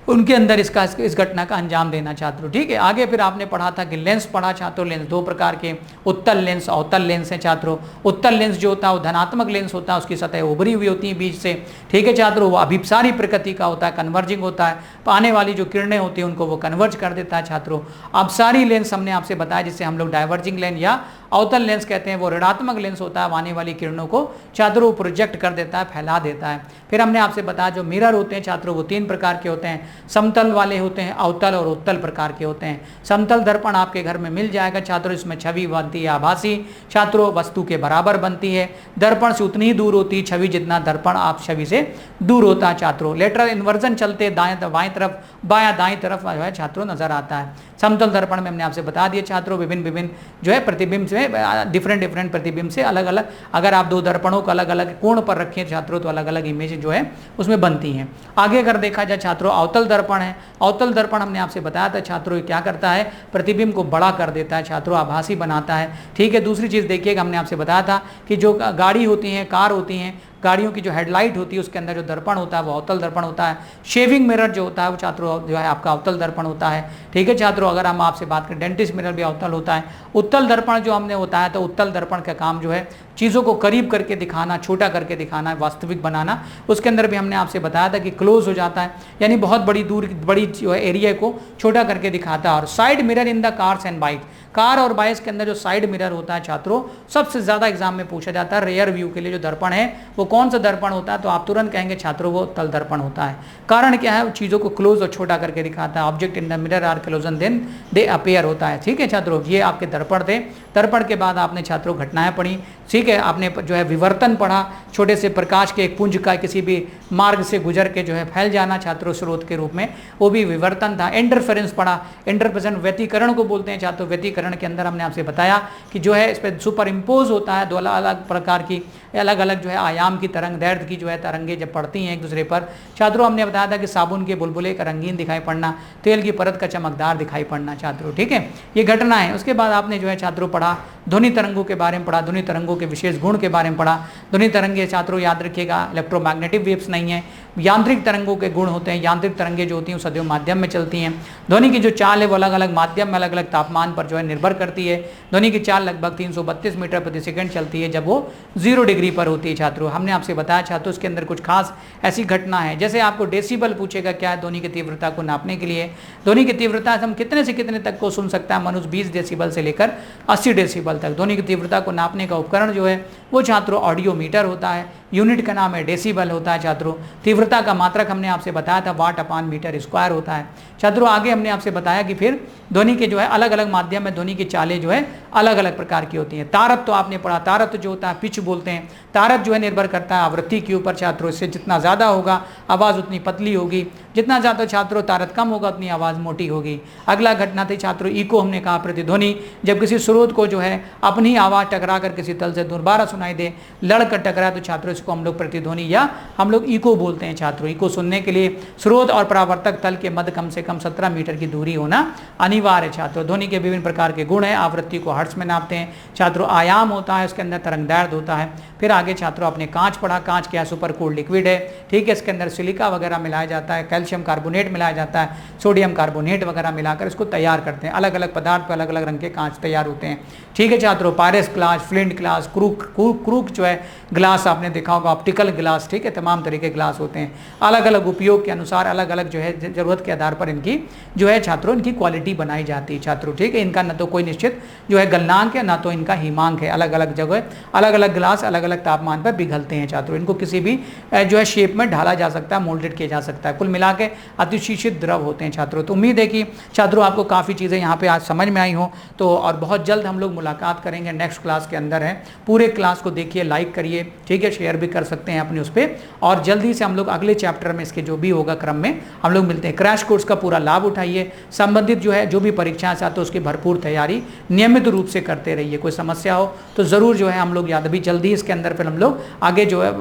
उनके अंदर इस घटना का अंजाम देना छात्रों, ठीक है। आगे फिर आपने पढ़ा था कि लेंस पढ़ा छात्रों, लेंस दो प्रकार के, उत्तल लेंस, अवतल लेंस है छात्रों। उत्तल लेंस जो होता है वो धनात्मक लेंस होता है, उसकी सतह उभरी हुई होती है बीच से, ठीक है छात्रों, वो अभिसारी प्रकृति का होता है, कन्वर्जिंग होता है, आने वाली जो किरणें होती हैं उनको वो कन्वर्ज कर देता है छात्रों। अपसारी लेंस हमने आपसे बताया, जिससे हम लोग डाइवर्जिंग लेंस या अवतल लेंस कहते हैं, वो ऋणात्मक लेंस होता है, आने वाली किरणों को छात्रों प्रोजेक्ट कर देता है, फैला देता है। फिर हमने आपसे बताया जो मिरर होते हैं छात्रों वो तीन प्रकार के होते हैं, समतल वाले होते हैं, अवतल और उत्तल प्रकार के होते हैं। समतल दर्पण आपके घर में मिल जाएगा छात्रों, इसमें छवि बनती है आभासी छात्रों, वस्तु के बराबर बनती है, दर्पण से उतनी ही दूर होती है छवि जितना दर्पण आप छवि से दूर होता है छात्रों। लेटरल इन्वर्जन चलते दाएं बाएं तरफ, बायां दाएं तरफ जो है छात्रों नजर आता है। समतल दर्पण में हमने आपसे बता दिया छात्रों, विभिन्न जो है प्रतिबिंब से डिफरेंट प्रतिबिंब से अलग अलग, अगर आप दो दर्पणों को अलग अलग कोण पर रखें छात्रों तो अलग अलग इमेज जो है उसमें बनती हैं। आगे अगर देखा जाए छात्रों अवतल दर्पण है, अवतल दर्पण हमने आपसे बताया था छात्रों क्या करता है, प्रतिबिंब को बड़ा कर देता है छात्रों, आभासी बनाता है, ठीक है। दूसरी चीज़ देखिएगा, हमने आपसे बताया था कि जो गाड़ी होती हैं, कार होती हैं, गाड़ियों की जो हेडलाइट होती है उसके अंदर जो दर्पण होता है वो अवतल दर्पण होता है। शेविंग मिरर जो होता है वो छात्रों जो है आपका अवतल दर्पण होता है, ठीक है छात्रों। अगर हम आपसे बात करें डेंटिस्ट मिरर भी अवतल होता है। उत्तल दर्पण जो हमने बताया तो उत्तल दर्पण का काम जो है चीज़ों को करीब करके दिखाना, छोटा करके दिखाना, वास्तविक बनाना, उसके अंदर भी हमने आपसे बताया था कि क्लोज हो जाता है, यानी बहुत बड़ी जो है एरिया को छोटा करके दिखाता है। और side mirror in the cars and bike, car और बाइक्स के अंदर जो साइड मिरर होता है छात्रों सबसे ज़्यादा एग्जाम में पूछा जाता है। रेयर व्यू के लिए जो दर्पण है वो कौन सा दर्पण होता है, तो आप तुरंत कहेंगे छात्रों वो तल दर्पण होता है। कारण क्या है, वो चीज़ों को क्लोज और छोटा करके दिखाता है। Object in the mirror are close and then they appear होता है, ठीक है छात्रों। ये आपके दर्पण थे। दर्पण के बाद आपने छात्रों घटनाएं पढ़ी, ठीक है, आपने जो है विवर्तन पढ़ा, छोटे से प्रकाश के एक पुंज का किसी भी मार्ग से गुजर के जो है फैल जाना छात्रों स्रोत के रूप में, वो भी विवर्तन था। इंटरफेरेंस पढ़ा, इंटरफेरेंस व्यतिकरण को बोलते हैं छात्रों। व्यतिकरण के अंदर हमने आपसे बताया कि जो है इस पर सुपर इम्पोज होता है दो अलग अलग प्रकार की अलग अलग जो है आयाम की तरंग दैर्ध्य की जो है तरंगे जब पड़ती हैं एक दूसरे पर छात्रों। हमने बताया था कि साबुन के बुलबुले का रंगीन दिखाई पड़ना, तेल की परत का चमकदार दिखाई पड़ना छात्रों, ठीक है, ये घटना है। उसके बाद आपने जो है छात्रों पढ़ा ध्वनि तरंगों के बारे में पढ़ा, ध्वनि तरंगों के विशेष गुण के बारे में पढ़ा। ध्वनि तरंगे छात्रों याद रखिएगा इलेक्ट्रोमैग्नेटिक वेव्स नहीं है, यांत्रिक तरंगों के गुण होते हैं। यांत्रिक तरंगे जो होती हैं सदैव माध्यम में चलती हैं। ध्वनि की जो चाल है वो अलग अलग माध्यम में अलग अलग तापमान पर जो है निर्भर करती है। ध्वनि की चाल लगभग 332 मीटर प्रति सेकंड चलती है जब वो 0 डिग्री पर होती है छात्रों। हमने आपसे बताया छात्रों उसके अंदर कुछ खास ऐसी घटना है, जैसे आपको डेसिबल पूछेगा क्या है, ध्वनि की तीव्रता को नापने के लिए। ध्वनि की तीव्रता हम कितने से कितने तक को सुन सकता है, मनुष्य 20 डेसिबल से लेकर 80 डेसिबल तक। ध्वनि की तीव्रता को नापने का उपकरण जो है वो छात्रों ऑडियोमीटर होता है, यूनिट का नाम है डेसिबल होता है छात्रों। तीव्रता का मात्रक हमने आपसे बताया था वाट अपान मीटर स्क्वायर होता है छात्रों। आगे हमने आपसे बताया कि फिर ध्वनि के जो है अलग अलग माध्यम में ध्वनि की चालें जो है अलग अलग प्रकार की होती हैं। तारत तो आपने पढ़ा, तारत जो होता है पिच बोलते हैं। तारत जो है निर्भर करता है आवृत्ति के ऊपर छात्रों, इससे जितना ज़्यादा होगा आवाज़ उतनी पतली होगी, जितना ज़्यादा छात्रों तारत कम होगा उतनी आवाज़ मोटी होगी। अगला घटना थी छात्रों इको, हमने कहा प्रतिध्वनि, जब किसी स्रोत को जो है अपनी आवाज़ टकरा कर किसी तल से दोबारा सुनाई दे, लड़ कर टकराए तो छात्रों इसको हम लोग प्रतिध्वनि या हम लोग इको बोलते हैं छात्रों। इको सुनने के लिए स्रोत और परावर्तक तल के मध्य कम से कम 17 मीटर की दूरी होना अनिवार्य है छात्रों। ध्वनि के विभिन्न प्रकार के गुण हैं, आवृत्ति को हर्ट्ज में नापते हैं छात्रों। आयाम होता है, उसके अंदर तरंगदैर्घ्य होता है। फिर आगे छात्रों आपने कांच पढ़ा, कांच क्या सुपर कूल्ड लिक्विड है, ठीक है। इसके अंदर सिलिका वगैरह मिलाया जाता है, कैल्शियम कार्बोनेट मिलाया जाता है, सोडियम कार्बोनेट वगैरह मिलाकर इसको तैयार करते हैं। अलग अलग पदार्थ पर अलग अलग रंग के कांच तैयार होते हैं, ठीक है छात्रों। पायरस ग्लास, फ्लिंट ग्लास, क्रूक जो है ग्लास आपने देखा होगा, ऑप्टिकल ग्लास, ठीक है। तमाम तरह के ग्लास होते हैं, अलग अलग उपयोग के अनुसार अलग अलग जो है जरूरत के आधार पर इनकी जो है छात्रों इनकी क्वालिटी बनाई जाती है छात्रों, ठीक है। इनका न तो कोई निश्चित जो है गलनांक है, ना तो इनका हिमांक है। अलग अलग जगह अलग अलग ग्लास अलग अलग तापमान पर पिघलते हैं छात्रों। इनको किसी भी जो है शेप में ढाला जा सकता है, मोल्डेड किया जा सकता है। कुल मिला के अतिशीषित द्रव होते हैं छात्रों। तो उम्मीद है कि छात्रों आपको काफ़ी चीज़ें यहाँ पे आज समझ में आई हो। तो और बहुत जल्द हम लोग मुलाकात करेंगे, नेक्स्ट क्लास के अंदर है। पूरे क्लास को देखिए, लाइक करिए, ठीक है, शेयर भी कर सकते हैं अपने उस पर। और जल्दी से हम लोग अगले चैप्टर में इसके जो भी होगा क्रम में हम लोग मिलते हैं। क्रैश कोर्स का पूरा लाभ उठाइए, संबंधित जो है जो भी परीक्षाएं चाहते हो उसकी भरपूर तैयारी नियमित रूप से करते रहिए। कोई समस्या हो तो ज़रूर जो है हम लोग याद, अभी जल्दी इसके अंदर फिर हम लोग आगे जो है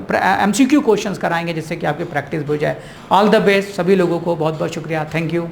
MCQ क्वेश्चंस कराएंगे जिससे कि आपकी प्रैक्टिस हो जाए। ऑल द बेस्ट सभी लोगों को, बहुत बहुत शुक्रिया, थैंक यू।